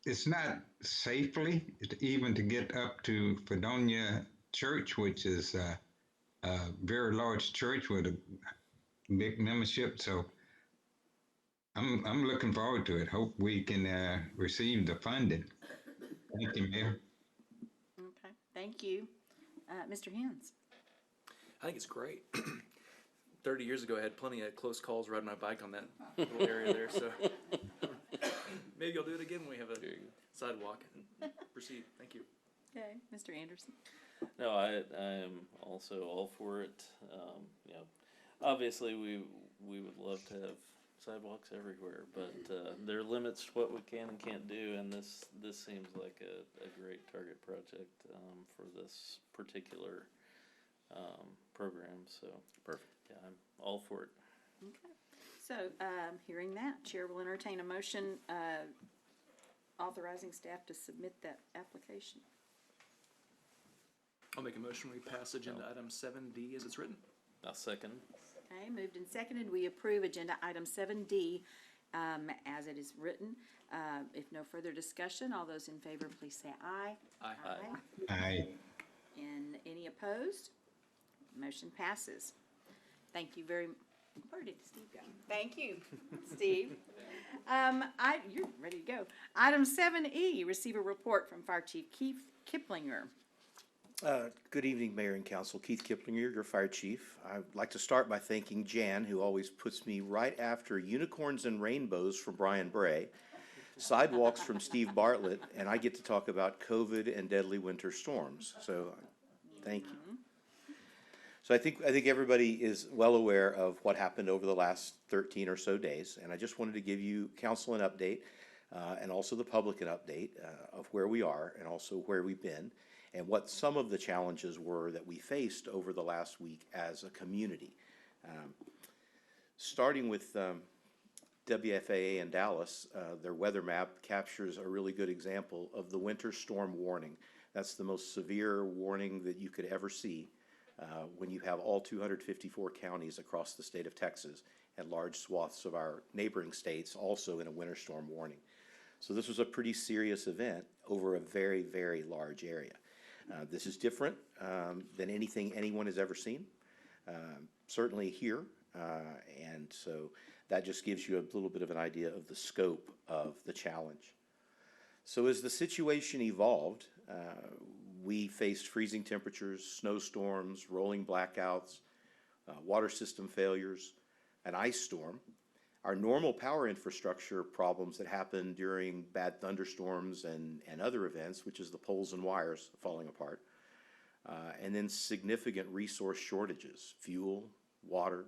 Speaker 2: it's not safely even to get up to Fredonia Church, which is a very large church with a big membership. So I'm looking forward to it. Hope we can receive the funding. Thank you, Mayor.
Speaker 1: Okay, thank you. Mr. Hens?
Speaker 4: I think it's great. 30 years ago, I had plenty of close calls riding my bike on that little area there, so maybe I'll do it again when we have a sidewalk and proceed. Thank you.
Speaker 1: Okay, Mr. Anderson?
Speaker 7: No, I am also all for it. You know, obviously we would love to have sidewalks everywhere, but there are limits to what we can and can't do, and this seems like a great target project for this particular program. So
Speaker 9: Perfect.
Speaker 7: yeah, I'm all for it.
Speaker 1: Okay, so hearing that, Chair will entertain a motion authorizing staff to submit that application.
Speaker 4: I'll make a motion, we pass agenda item 7D as it's written.
Speaker 7: I'll second.
Speaker 1: Okay, moved and seconded, we approve agenda item 7D as it is written. If no further discussion, all those in favor, please say aye.
Speaker 4: Aye.
Speaker 2: Aye.
Speaker 1: And any opposed? Motion passes. Thank you very, where did Steve go? Thank you, Steve. You're ready to go. Item 7E, receive a report from Fire Chief Keith Kiplinger.
Speaker 10: Good evening, Mayor and Council. Keith Kiplinger, your fire chief. I'd like to start by thanking Jan, who always puts me right after Unicorns and Rainbows from Brian Bray, Sidewalks from Steve Bartlett, and I get to talk about COVID and deadly winter storms. So, thank you. So I think everybody is well aware of what happened over the last 13 or so days, and I just wanted to give you, Council, an update, and also the public an update of where we are and also where we've been. and what some of the challenges were that we faced over the last week as a community. Starting with WFAA in Dallas, their weather map captures a really good example of the winter storm warning. That's the most severe warning that you could ever see when you have all 254 counties across the state of Texas and large swaths of our neighboring states also in a winter storm warning. So this was a pretty serious event over a very, very large area. This is different than anything anyone has ever seen, certainly here, and so that just gives you a little bit of an idea of the scope of the challenge. So as the situation evolved, we faced freezing temperatures, snowstorms, rolling blackouts, water system failures, an ice storm. Our normal power infrastructure problems that happen during bad thunderstorms and other events, which is the poles and wires falling apart, and then significant resource shortages, fuel, water,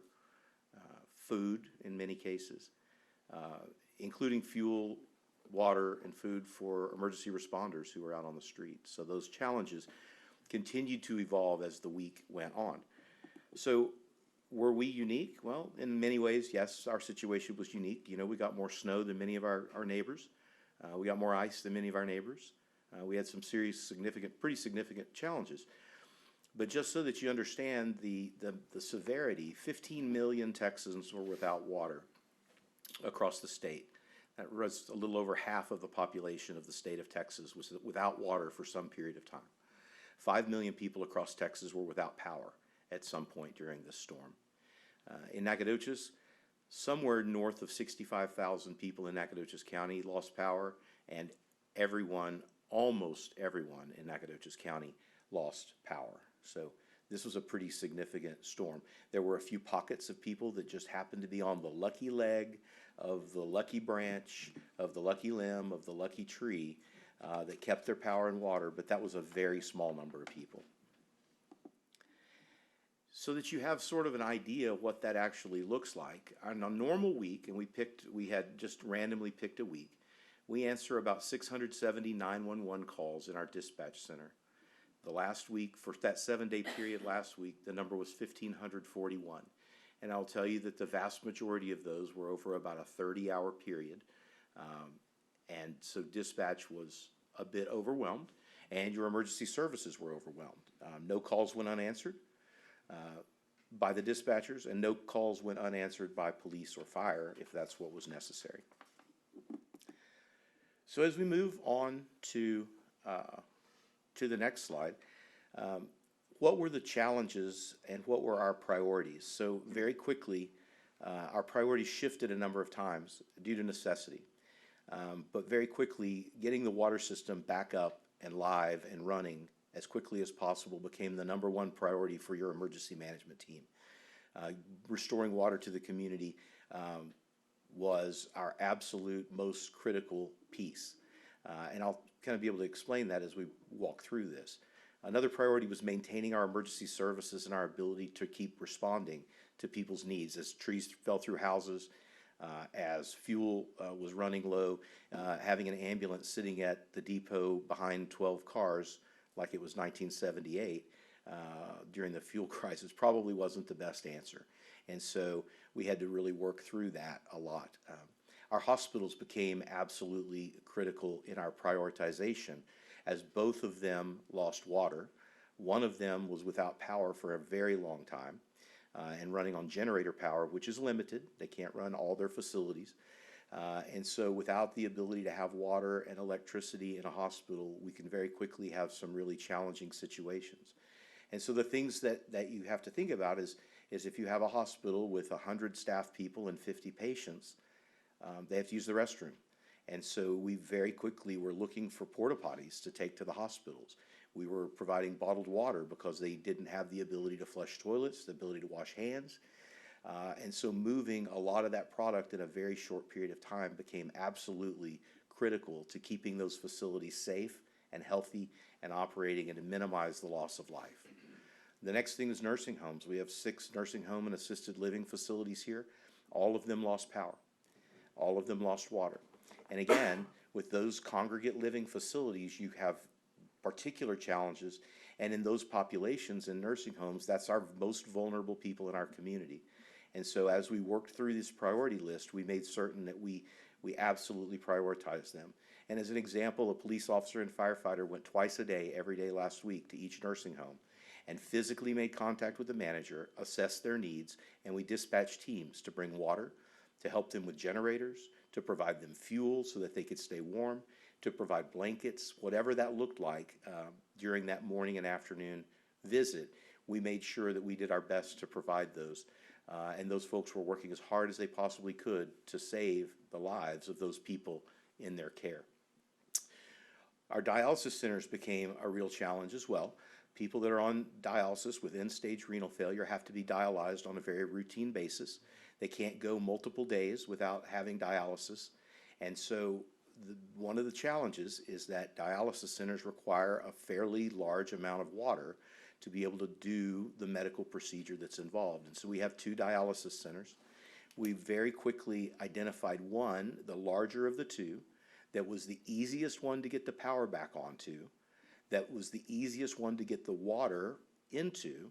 Speaker 10: food in many cases, including fuel, water, and food for emergency responders who are out on the street. So those challenges continued to evolve as the week went on. So were we unique? Well, in many ways, yes, our situation was unique. You know, we got more snow than many of our neighbors. We got more ice than many of our neighbors. We had some serious, pretty significant challenges. But just so that you understand the severity, 15 million Texans were without water across the state. That was a little over half of the population of the state of Texas was without water for some period of time. 5 million people across Texas were without power at some point during this storm. In Nacogdoches, somewhere north of 65,000 people in Nacogdoches County lost power, and almost everyone in Nacogdoches County lost power. So this was a pretty significant storm. There were a few pockets of people that just happened to be on the lucky leg of the lucky branch, of the lucky limb, of the lucky tree that kept their power and water, but that was a very small number of people. So that you have sort of an idea of what that actually looks like. On a normal week, and we had just randomly picked a week, we answer about 670 911 calls in our dispatch center. The last week, for that 7-day period last week, the number was 1,541. And I'll tell you that the vast majority of those were over about a 30-hour period. And so dispatch was a bit overwhelmed, and your emergency services were overwhelmed. No calls went unanswered by the dispatchers, and no calls went unanswered by police or fire if that's what was necessary. So as we move on to the next slide, what were the challenges and what were our priorities? So very quickly, our priorities shifted a number of times due to necessity. But very quickly, getting the water system back up and live and running as quickly as possible became the #1 priority for your emergency management team. Restoring water to the community was our absolute most critical piece. And I'll kind of be able to explain that as we walk through this. Another priority was maintaining our emergency services and our ability to keep responding to people's needs as trees fell through houses, as fuel was running low. Having an ambulance sitting at the depot behind 12 cars like it was 1978 during the fuel crisis probably wasn't the best answer. And so we had to really work through that a lot. Our hospitals became absolutely critical in our prioritization as both of them lost water. One of them was without power for a very long time and running on generator power, which is limited. They can't run all their facilities. And so without the ability to have water and electricity in a hospital, we can very quickly have some really challenging situations. And so the things that you have to think about is if you have a hospital with 100 staff people and 50 patients, they have to use the restroom. And so we very quickly were looking for porta potties to take to the hospitals. We were providing bottled water because they didn't have the ability to flush toilets, the ability to wash hands. And so moving a lot of that product in a very short period of time became absolutely critical to keeping those facilities safe and healthy and operating and to minimize the loss of life. The next thing is nursing homes. We have 6 nursing home and assisted living facilities here. All of them lost power. All of them lost water. And again, with those congregate living facilities, you have particular challenges. And in those populations in nursing homes, that's our most vulnerable people in our community. And so as we worked through this priority list, we made certain that we absolutely prioritize them. And as an example, a police officer and firefighter went twice a day, every day last week, to each nursing home and physically made contact with the manager, assessed their needs, and we dispatched teams to bring water, to help them with generators, to provide them fuel so that they could stay warm, to provide blankets, whatever that looked like during that morning and afternoon visit. We made sure that we did our best to provide those. And those folks were working as hard as they possibly could to save the lives of those people in their care. Our dialysis centers became a real challenge as well. People that are on dialysis with end-stage renal failure have to be dialyzed on a very routine basis. They can't go multiple days without having dialysis. And so one of the challenges is that dialysis centers require a fairly large amount of water to be able to do the medical procedure that's involved. And so we have 2 dialysis centers. We very quickly identified one, the larger of the 2, that was the easiest one to get the power back onto, that was the easiest one to get the water into,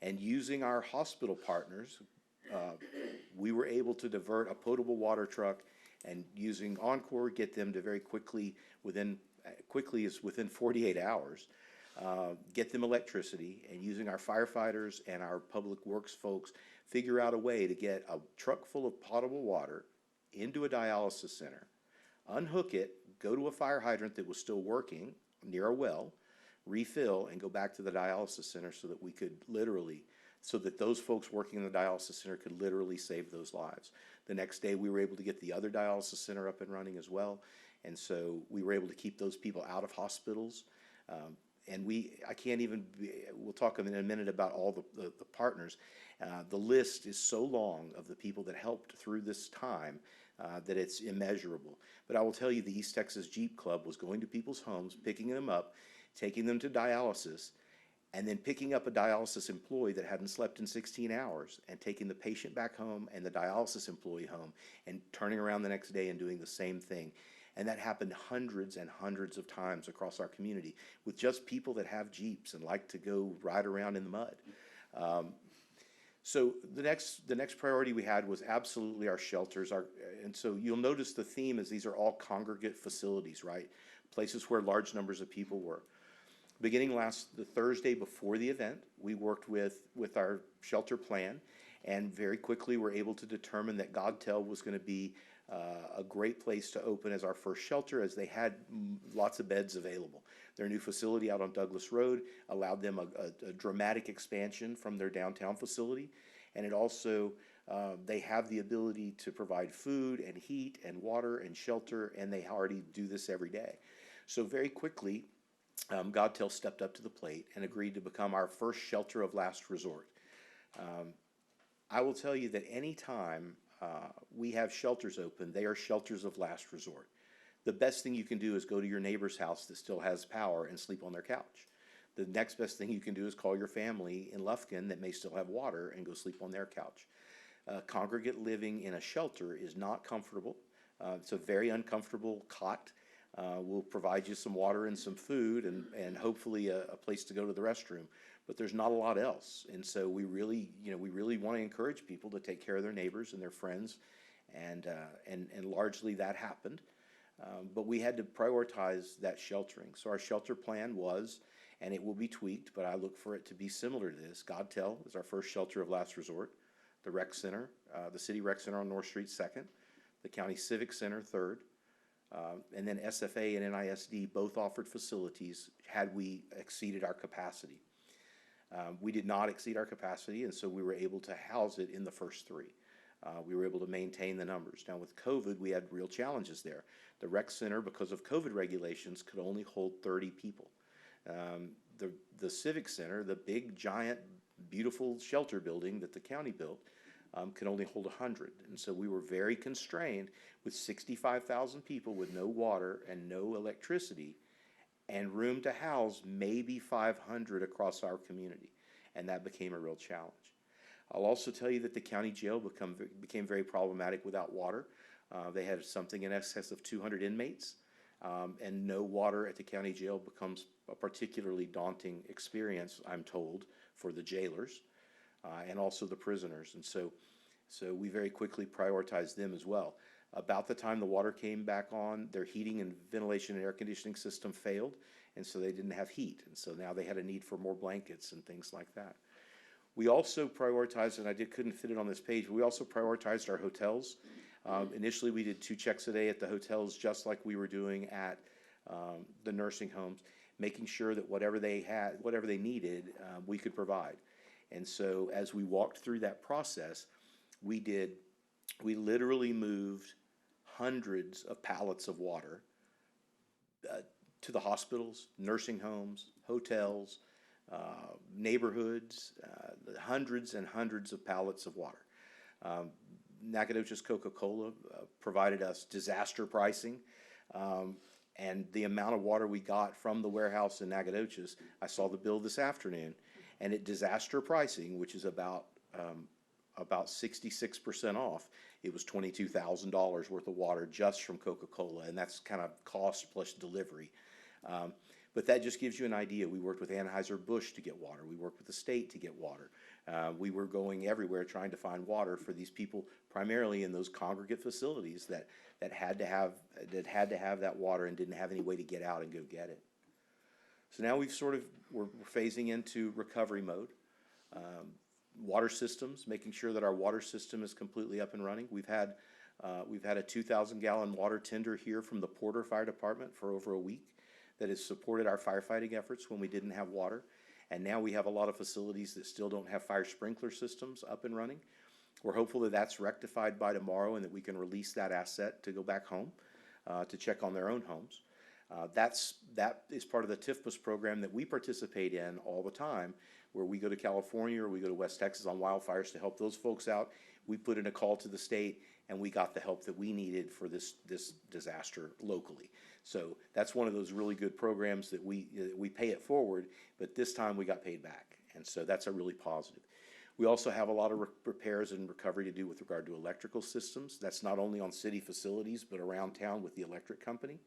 Speaker 10: and using our hospital partners, we were able to divert a potable water truck and using Encore, get them to very quickly, within 48 hours, get them electricity, and using our firefighters and our public works folks, figure out a way to get a truck full of potable water into a dialysis center, unhook it, go to a fire hydrant that was still working near a well, refill, and go back to the dialysis center so that we could literally, so that those folks working in the dialysis center could literally save those lives. The next day, we were able to get the other dialysis center up and running as well, and so we were able to keep those people out of hospitals. And I can't even, we'll talk in a minute about all the partners. The list is so long of the people that helped through this time that it's immeasurable. But I will tell you, the East Texas Jeep Club was going to people's homes, picking them up, taking them to dialysis, and then picking up a dialysis employee that hadn't slept in 16 hours and taking the patient back home and the dialysis employee home and turning around the next day and doing the same thing. And that happened hundreds and hundreds of times across our community with just people that have Jeeps and like to go ride around in the mud. So the next priority we had was absolutely our shelters. And so you'll notice the theme is these are all congregate facilities, right? Places where large numbers of people were. Beginning the Thursday before the event, we worked with our shelter plan and very quickly were able to determine that Godtel was going to be a great place to open as our first shelter, as they had lots of beds available. Their new facility out on Douglas Road allowed them a dramatic expansion from their downtown facility, and it also, they have the ability to provide food and heat and water and shelter, and they already do this every day. So very quickly, Godtel stepped up to the plate and agreed to become our first shelter of last resort. I will tell you that any time we have shelters open, they are shelters of last resort. The best thing you can do is go to your neighbor's house that still has power and sleep on their couch. The next best thing you can do is call your family in Lufkin that may still have water and go sleep on their couch. Congregate living in a shelter is not comfortable. It's a very uncomfortable cot. We'll provide you some water and some food and hopefully a place to go to the restroom, but there's not a lot else. And so we really want to encourage people to take care of their neighbors and their friends, and largely that happened. But we had to prioritize that sheltering. So our shelter plan was, and it will be tweaked, but I look for it to be similar to this. Godtel is our first shelter of last resort. The rec center, the city rec center on North Street, second. The county civic center, third. And then SFA and NISD both offered facilities had we exceeded our capacity. We did not exceed our capacity, and so we were able to house it in the first 3. We were able to maintain the numbers. Now with COVID, we had real challenges there. The rec center, because of COVID regulations, could only hold 30 people. The civic center, the big, giant, beautiful shelter building that the county built, could only hold 100. And so we were very constrained with 65,000 people with no water and no electricity and room to house maybe 500 across our community. And that became a real challenge. I'll also tell you that the county jail became very problematic without water. They had something in excess of 200 inmates. And no water at the county jail becomes a particularly daunting experience, I'm told, for the jailers and also the prisoners. And so we very quickly prioritized them as well. About the time the water came back on, their heating and ventilation and air conditioning system failed, and so they didn't have heat. And so now they had a need for more blankets and things like that. We also prioritized, and I couldn't fit it on this page, but we also prioritized our hotels. Initially, we did 2 checks a day at the hotels, just like we were doing at the nursing homes, making sure that whatever they needed, we could provide. And so as we walked through that process, we literally moved hundreds of pallets of water to the hospitals, nursing homes, hotels, neighborhoods, hundreds and hundreds of pallets of water. Nacogdoches Coca-Cola provided us disaster pricing, and the amount of water we got from the warehouse in Nacogdoches, I saw the bill this afternoon, and at disaster pricing, which is about 66% off, it was $22,000 worth of water just from Coca-Cola, and that's kind of cost plus delivery. But that just gives you an idea. We worked with Anheuser-Busch to get water. We worked with the state to get water. We were going everywhere trying to find water for these people, primarily in those congregate facilities that had to have that water and didn't have any way to get out and go get it. So now we're phasing into recovery mode. Water systems, making sure that our water system is completely up and running. We've had a 2,000-gallon water tender here from the Porter Fire Department for over a week that has supported our firefighting efforts when we didn't have water. And now we have a lot of facilities that still don't have fire sprinkler systems up and running. We're hopeful that that's rectified by tomorrow and that we can release that asset to go back home to check on their own homes. That is part of the TIFMAS program that we participate in all the time, where we go to California or we go to West Texas on wildfires to help those folks out. We put in a call to the state, and we got the help that we needed for this disaster locally. So that's one of those really good programs that we pay it forward, but this time we got paid back, and so that's a really positive. We also have a lot of repairs and recovery to do with regard to electrical systems. That's not only on city facilities, but around town with the electric company.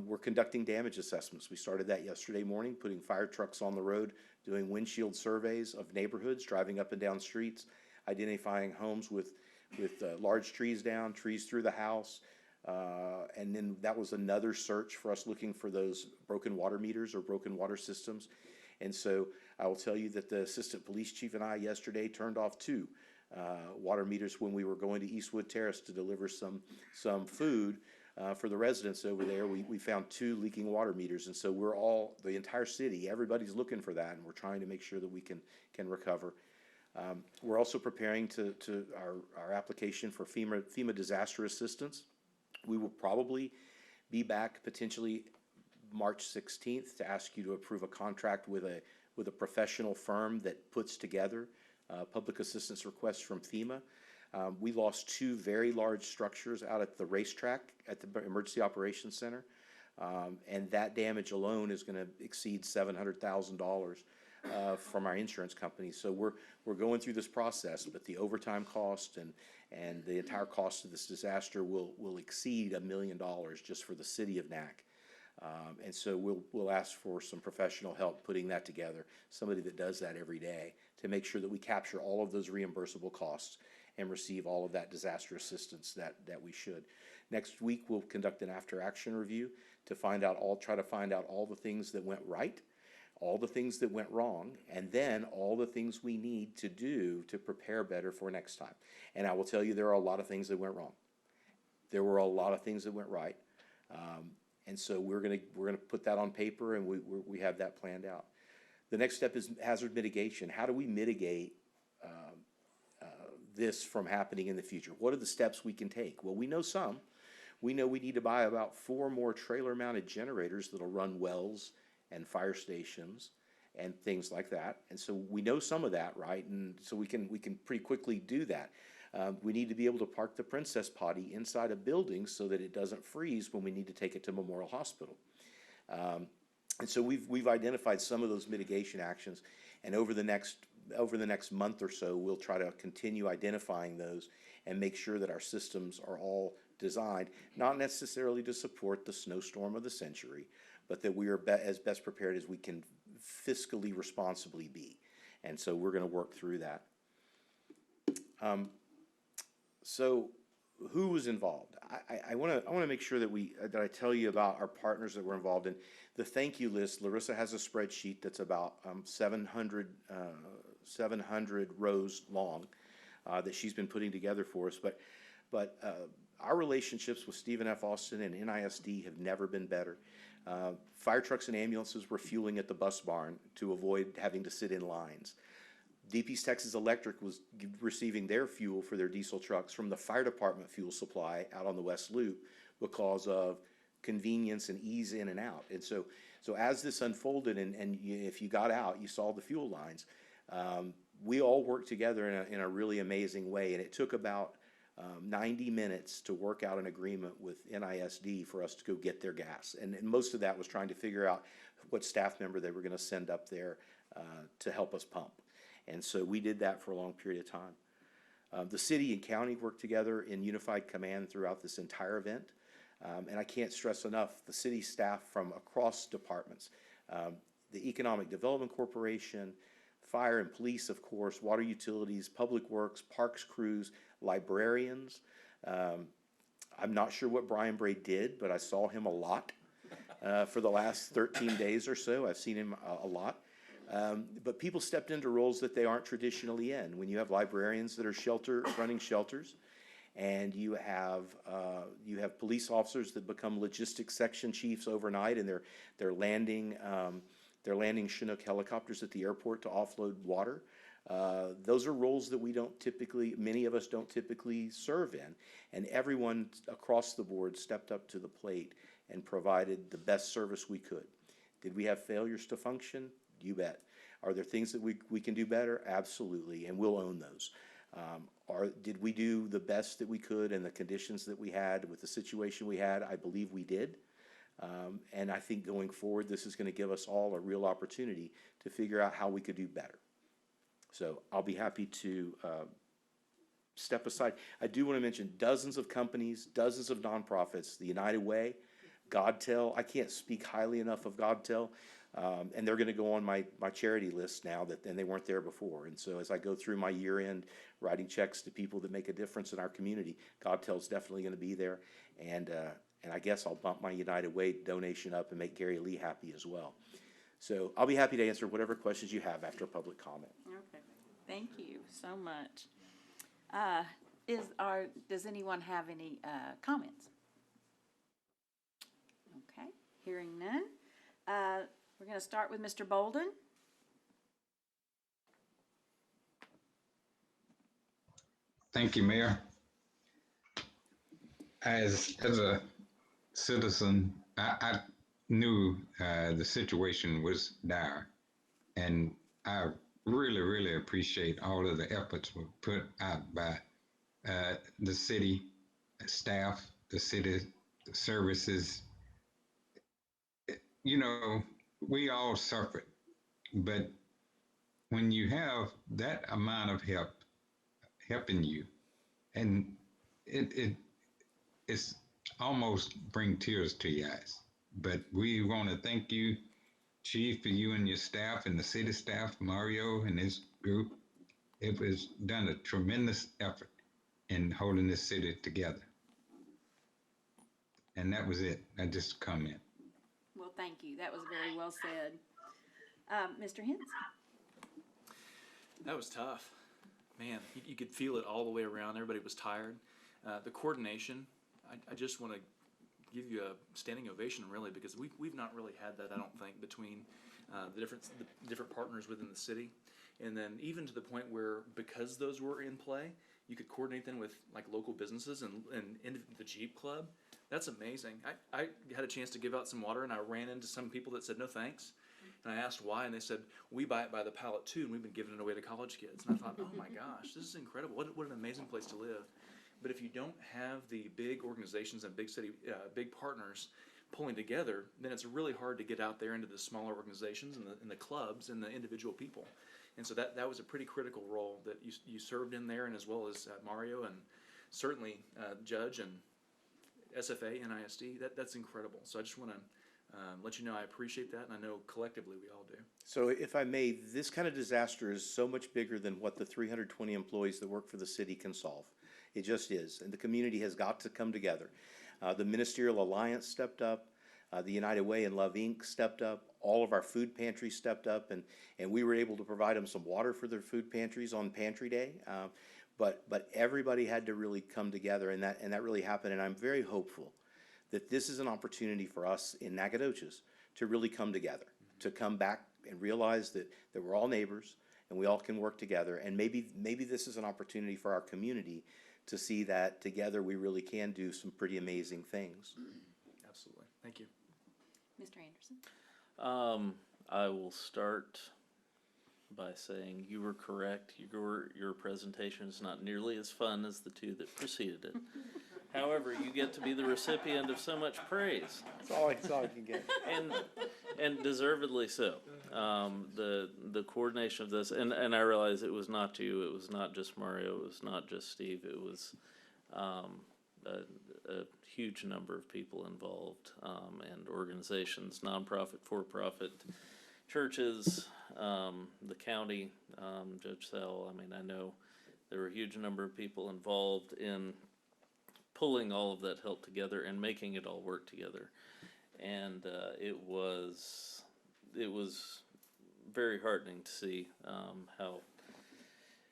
Speaker 10: We're conducting damage assessments. We started that yesterday morning, putting fire trucks on the road, doing windshield surveys of neighborhoods, driving up and down streets, identifying homes with large trees down, trees through the house. And then that was another search for us looking for those broken water meters or broken water systems. And so I will tell you that the assistant police chief and I yesterday turned off 2 water meters when we were going to Eastwood Terrace to deliver some food for the residents over there. We found 2 leaking water meters, and so the entire city, everybody's looking for that, and we're trying to make sure that we can recover. We're also preparing to our application for FEMA disaster assistance. We will probably be back potentially March 16th to ask you to approve a contract with a professional firm that puts together public assistance requests from FEMA. We lost 2 very large structures out at the racetrack at the Emergency Operations Center, and that damage alone is going to exceed $700,000 from our insurance company. So we're going through this process, but the overtime cost and the entire cost of this disaster will exceed $1 million just for the city of Nac. And so we'll ask for some professional help putting that together, somebody that does that every day, to make sure that we capture all of those reimbursable costs and receive all of that disaster assistance that we should. Next week, we'll conduct an after-action review to try to find out all the things that went right, all the things that went wrong, and then all the things we need to do to prepare better for next time. And I will tell you, there are a lot of things that went wrong. There were a lot of things that went right. And so we're gonna put that on paper, and we have that planned out. The next step is hazard mitigation. How do we mitigate this from happening in the future? What are the steps we can take? Well, we know some. We know we need to buy about 4 more trailer-mounted generators that'll run wells and fire stations and things like that. And so we know some of that, right? And so we can pretty quickly do that. We need to be able to park the Princess Potty inside a building so that it doesn't freeze when we need to take it to Memorial Hospital. And so we've identified some of those mitigation actions, and over the next over the next month or so, we'll try to continue identifying those and make sure that our systems are all designed, not necessarily to support the snowstorm of the century, but that we are as best prepared as we can fiscally responsibly be. And so we're going to work through that. So who was involved? I want to make sure that I tell you about our partners that were involved in the thank you list. Larissa has a spreadsheet that's about 700 rows long that she's been putting together for us. But our relationships with Stephen F. Austin and NISD have never been better. Fire trucks and ambulances were fueling at the bus barn to avoid having to sit in lines. DP's Texas Electric was receiving their fuel for their diesel trucks from the fire department fuel supply out on the West Loop because of convenience and ease in and out. And so as this unfolded, if you got out, you saw the fuel lines. We all worked together in a really amazing way, and it took about 90 minutes to work out an agreement with NISD for us to go get their gas. And most of that was trying to figure out what staff member they were going to send up there to help us pump. And so we did that for a long period of time. The city and county worked together in unified command throughout this entire event. And I can't stress enough the city staff from across departments, the Economic Development Corporation, fire and police, of course, water utilities, public works, parks crews, librarians. I'm not sure what Brian Bray did, but I saw him a lot for the last 13 days or so. I've seen him a lot. But people stepped into roles that they aren't traditionally in. When you have librarians that are running shelters, and you have police officers that become logistics section chiefs overnight, and they're landing Chinook helicopters at the airport to offload water. Those are roles that many of us don't typically serve in, and everyone across the board stepped up to the plate and provided the best service we could. Did we have failures to function? You bet. Are there things that we can do better? Absolutely, and we'll own those. Did we do the best that we could in the conditions that we had with the situation we had? I believe we did. And I think going forward, this is going to give us all a real opportunity to figure out how we could do better. So I'll be happy to step aside. I do want to mention dozens of companies, dozens of nonprofits, the United Way, Godtel. I can't speak highly enough of Godtel. And they're going to go on my charity list now and they weren't there before. And so as I go through my year end writing checks to people that make a difference in our community, Godtel's definitely going to be there. And I guess I'll bump my United Way donation up and make Gary Lee happy as well. So I'll be happy to answer whatever questions you have after public comment.
Speaker 1: Okay, thank you so much. Does anyone have any comments? Okay, hearing none. We're going to start with Mr. Bolden.
Speaker 2: Thank you, Mayor. As a citizen, I knew the situation was dire, and I really, really appreciate all of the efforts were put out by the city staff, the city services. You know, we all suffered, but when you have that amount of help helping you, and it's almost bring tears to your eyes. But we want to thank you, Chief, for you and your staff and the city staff, Mario and his group. It was done a tremendous effort in holding this city together. And that was it. I just comment.
Speaker 1: Well, thank you. That was very well said. Mr. Hens?
Speaker 4: That was tough. Man, you could feel it all the way around. Everybody was tired. The coordination, I just want to give you a standing ovation, really, because we've not really had that, I don't think, between the different partners within the city. And then even to the point where, because those were in play, you could coordinate them with like local businesses and the Jeep Club. That's amazing. I had a chance to give out some water, and I ran into some people that said no thanks. And I asked why, and they said, we buy it by the pallet too, and we've been giving it away to college kids. And I thought, oh my gosh, this is incredible. What an amazing place to live. But if you don't have the big organizations and big partners pulling together, then it's really hard to get out there into the smaller organizations and the clubs and the individual people. And so that was a pretty critical role that you served in there, and as well as Mario and certainly Judge and SFA, NISD. That's incredible. So I just want to let you know I appreciate that, and I know collectively we all do.
Speaker 10: So if I may, this kind of disaster is so much bigger than what the 320 employees that work for the city can solve. It just is, and the community has got to come together. The Ministerial Alliance stepped up, the United Way and Love Inc. stepped up, all of our food pantries stepped up, and we were able to provide them some water for their food pantries on Pantry Day. But everybody had to really come together, and that really happened, and I'm very hopeful that this is an opportunity for us in Nacogdoches to really come together, to come back and realize that we're all neighbors and we all can work together, and maybe this is an opportunity for our community to see that together we really can do some pretty amazing things.
Speaker 4: Absolutely. Thank you.
Speaker 1: Mr. Anderson?
Speaker 7: I will start by saying you were correct. Your presentation is not nearly as fun as the two that preceded it. However, you get to be the recipient of so much praise.
Speaker 10: That's all I can get.
Speaker 7: And deservedly so. The coordination of this, and I realize it was not you, it was not just Mario, it was not just Steve, it was a huge number of people involved, and organizations, nonprofit, for-profit, churches, the county, Judge Sell. I mean, I know there were a huge number of people involved in pulling all of that help together and making it all work together. And it was very heartening to see how,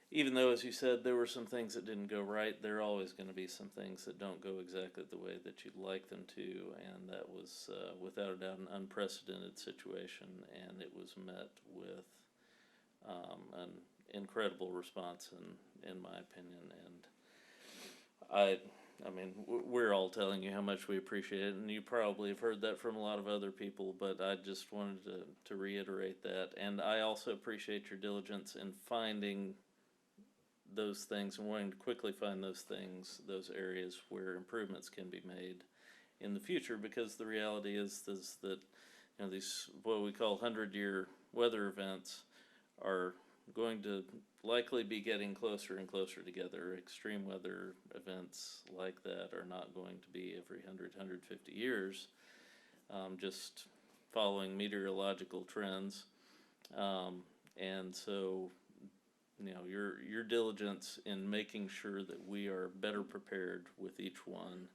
Speaker 7: even though, as you said, there were some things that didn't go right, there are always going to be some things that don't go exactly the way that you'd like them to, and that was, without a doubt, an unprecedented situation, and it was met with an incredible response, in my opinion. And I mean, we're all telling you how much we appreciate it, and you probably have heard that from a lot of other people, but I just wanted to reiterate that. And I also appreciate your diligence in finding those things and wanting to quickly find those things, those areas where improvements can be made in the future, because the reality is that, you know, these, what we call 100-year weather events are going to likely be getting closer and closer together. Extreme weather events like that are not going to be every 150 years, just following meteorological trends. And so, you know, your diligence in making sure that we are better prepared with each one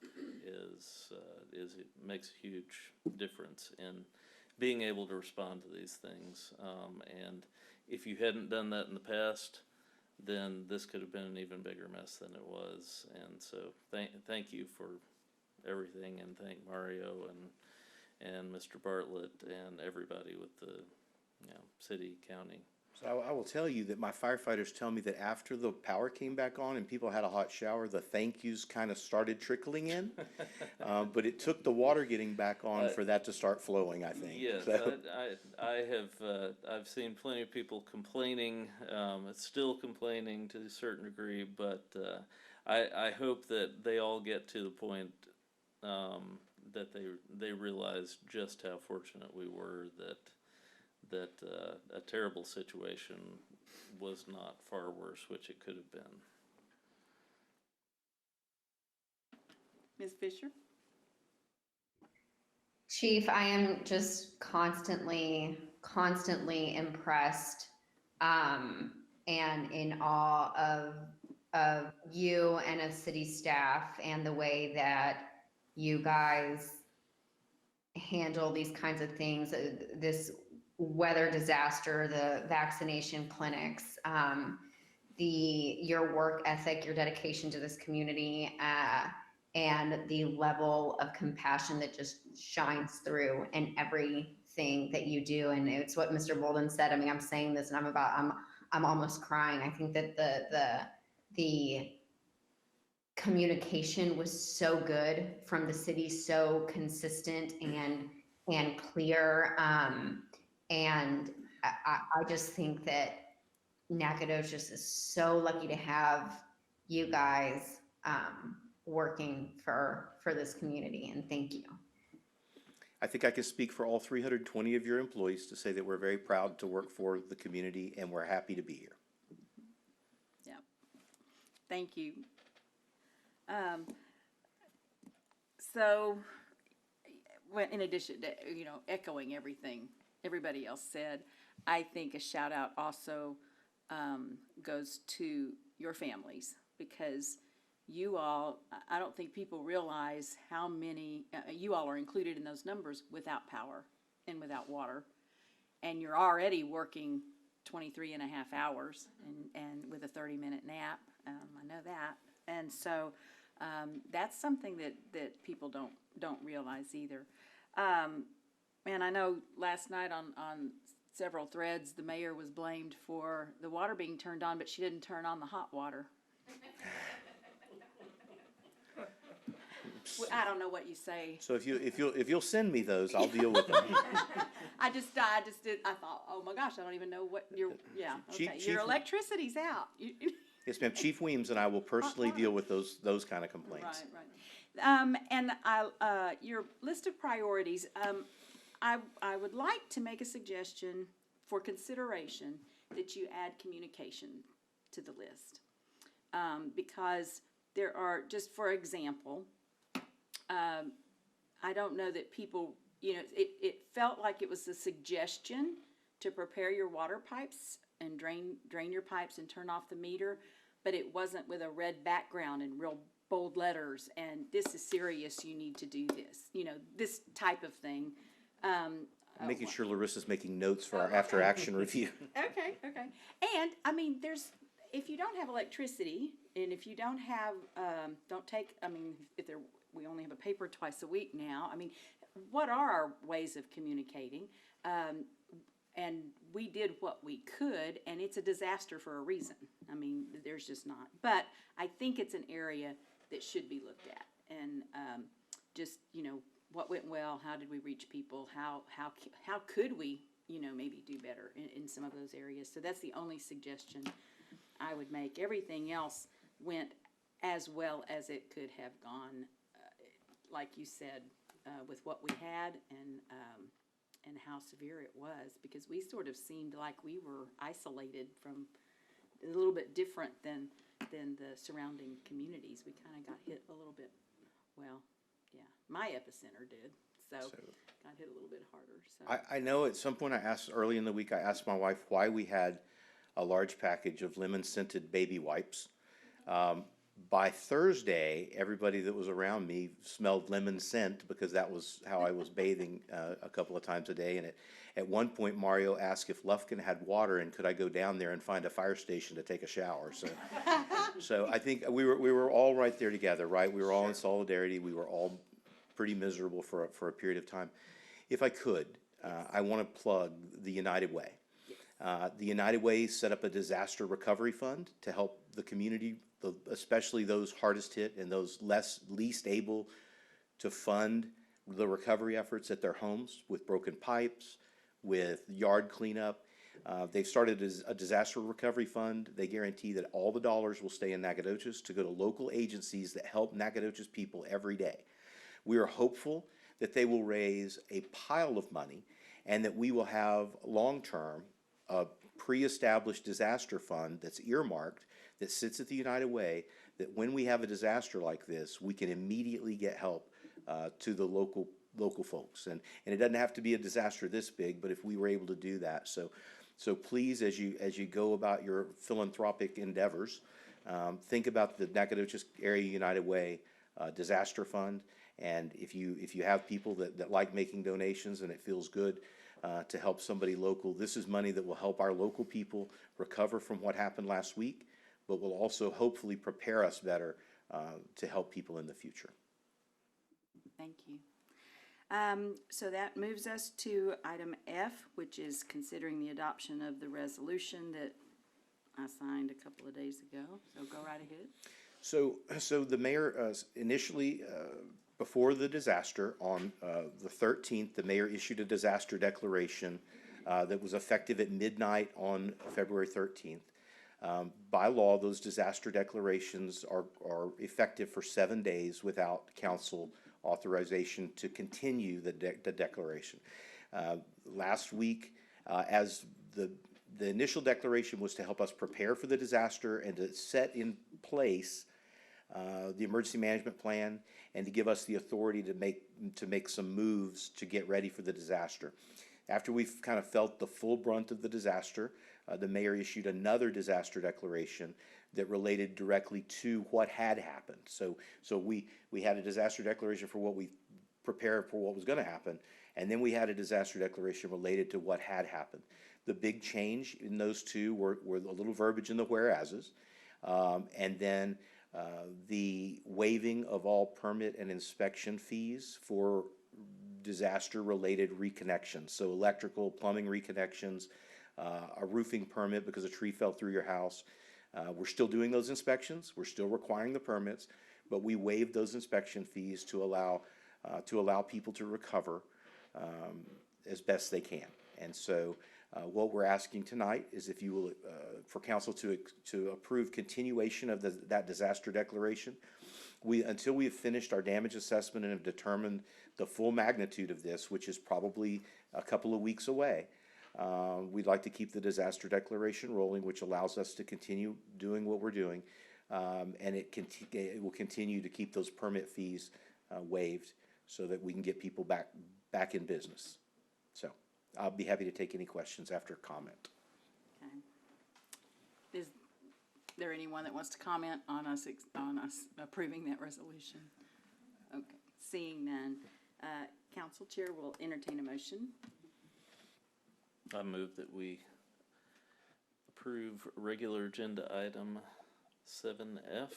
Speaker 7: it makes a huge difference in being able to respond to these things. And if you hadn't done that in the past, then this could have been an even bigger mess than it was. And so thank you for everything, and thank Mario and Mr. Bartlett and everybody with the, you know, city, county.
Speaker 10: So I will tell you that my firefighters tell me that after the power came back on and people had a hot shower, the thank yous kind of started trickling in. But it took the water getting back on for that to start flowing, I think.
Speaker 7: Yes,
Speaker 10: So-
Speaker 7: I've seen plenty of people complaining, still complaining to a certain degree, but I hope that they all get to the point that they realize just how fortunate we were that a terrible situation was not far worse, which it could have been.
Speaker 1: Ms. Fisher?
Speaker 5: Chief, I am just constantly impressed and in awe of you and of city staff and the way that you guys handle these kinds of things, this weather disaster, the vaccination clinics, your work ethic, your dedication to this community, and the level of compassion that just shines through in everything that you do. And it's what Mr. Bolden said. I mean, I'm saying this and I'm almost crying. I think that the communication was so good from the city, so consistent and clear. And I just think that Nacogdoches is so lucky to have you guys working for this community, and thank you.
Speaker 10: I think I can speak for all 320 of your employees to say that we're very proud to work for the community and we're happy to be here.
Speaker 1: Yeah. Thank you. So, well, in addition to, echoing everything everybody else said, I think a shout out also goes to your families, because you all, I don't think people realize how many, you all are included in those numbers without power and without water. And you're already working 23 and a half hours and with a 30-minute nap. I know that. And so that's something that people don't realize either. And I know last night on several threads, the mayor was blamed for the water being turned on, but she didn't turn on the hot water. I don't know what you say.
Speaker 10: So if you'll send me those, I'll deal with them.
Speaker 1: I thought, oh my gosh, I don't even know what yeah, okay,
Speaker 10: Chief-
Speaker 1: your electricity's out.
Speaker 10: Yes, ma'am. Chief Weems and I will personally deal with those kind of complaints.
Speaker 1: Right. And your list of priorities, I would like to make a suggestion for consideration that you add communication to the list. Because there are, just for example, I don't know that people, it felt like it was a suggestion to prepare your water pipes and drain your pipes and turn off the meter, but it wasn't with a red background and real bold letters, and this is serious, you need to do this, this type of thing.
Speaker 10: Making sure Larissa's making notes for our after-action review.
Speaker 1: Okay. And, if you don't have electricity, and if you don't have, we only have a paper twice a week now, what are our ways of communicating? And we did what we could, and it's a disaster for a reason. There's just not. But I think it's an area that should be looked at, and what went well, how did we reach people, how could we, maybe do better in some of those areas. So that's the only suggestion I would make. Everything else went as well as it could have gone, like you said, with what we had and how severe it was, because we sort of seemed like we were isolated from, a little bit different than the surrounding communities. We kind of got hit a little bit, my epicenter did, so got hit a little bit harder. So
Speaker 10: I know at some point early in the week, I asked my wife why we had a large package of lemon-scented baby wipes. By Thursday, everybody that was around me smelled lemon scent, because that was how I was bathing a couple of times a day. And at one point, Mario asked if Lufkin had water and could I go down there and find a fire station to take a shower. So I think we were all right there together, right? We were all in solidarity. We were all pretty miserable for a period of time. If I could, I want to plug the United Way. The United Way set up a disaster recovery fund to help the community, especially those hardest hit and those least able to fund the recovery efforts at their homes, with broken pipes, with yard cleanup. They've started a disaster recovery fund. They guarantee that all the dollars will stay in Nacogdoches to go to local agencies that help Nacogdoches people every day. We are hopeful that they will raise a pile of money, and that we will have long-term a pre-established disaster fund that's earmarked, that sits at the United Way, that when we have a disaster like this, we can immediately get help to the local folks. And it doesn't have to be a disaster this big, but if we were able to do that. So please, as you go about your philanthropic endeavors, think about the Nacogdoches Area United Way Disaster Fund. And if you have people that like making donations and it feels good to help somebody local, this is money that will help our local people recover from what happened last week, but will also hopefully prepare us better to help people in the future.
Speaker 1: thank you. So that moves us to item F, which is considering the adoption of the resolution that I signed a couple of days ago. So go right ahead.
Speaker 10: So the mayor initially, before the disaster, on the 13th, the mayor issued a disaster declaration that was effective at midnight on February 13th. By law, those disaster declarations are effective for 7 days without council authorization to continue the declaration. Last week, as the initial declaration was to help us prepare for the disaster and to set in place the emergency management plan and to give us the authority to make some moves to get ready for the disaster. After we've kind of felt the full brunt of the disaster, the mayor issued another disaster declaration that related directly to what had happened. So we had a disaster declaration for what we prepared for what was going to happen, and then we had a disaster declaration related to what had happened. The big change in those two were a little verbiage in the whereases, and then the waiving of all permit and inspection fees for disaster-related reconnections. So electrical, plumbing reconnections, a roofing permit because a tree fell through your house. We're still doing those inspections. We're still requiring the permits, but we waived those inspection fees to allow people to recover as best they can. And so what we're asking tonight is if you will, for council to approve continuation of that disaster declaration. Until we have finished our damage assessment and have determined the full magnitude of this, which is probably a couple of weeks away, we'd like to keep the disaster declaration rolling, which allows us to continue doing what we're doing, and it will continue to keep those permit fees waived so that we can get people back in business. So I'll be happy to take any questions after comment.
Speaker 1: Okay. Is there anyone that wants to comment on us approving that resolution? Okay, seeing none, council chair will entertain a motion.
Speaker 7: I move that we approve regular agenda item 7F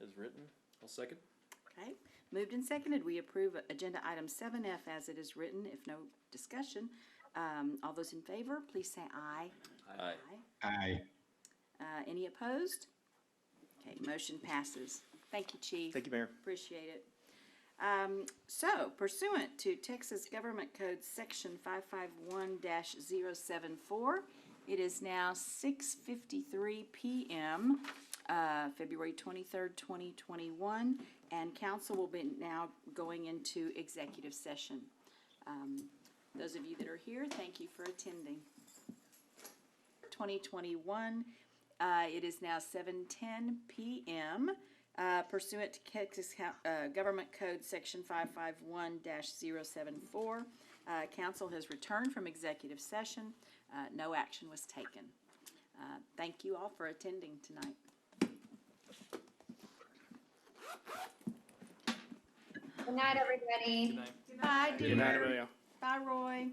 Speaker 7: as written.
Speaker 4: I'll second.
Speaker 1: Okay, moved and seconded, we approve agenda item 7F as it is written. If no discussion, all those in favor, please say aye.
Speaker 7: Aye.
Speaker 2: Aye.
Speaker 1: Any opposed? Okay, motion passes. Thank you, Chief.
Speaker 10: Thank you, Mayor.
Speaker 1: Appreciate it. So pursuant to Texas Government Code Section 551-074, it is now 6:53 p.m., February 23rd, 2021, and council will be now going into executive session. Those of you that are here, thank you for attending. 2021, it is now 7:10 p.m. Pursuant to Texas Government Code Section 551-074, council has returned from executive session. No action was taken. Thank you all for attending tonight.
Speaker 5: Good night, everybody.
Speaker 4: Good night.
Speaker 1: Bye, dear.
Speaker 3: Good night, Amelia.
Speaker 1: Bye, Roy.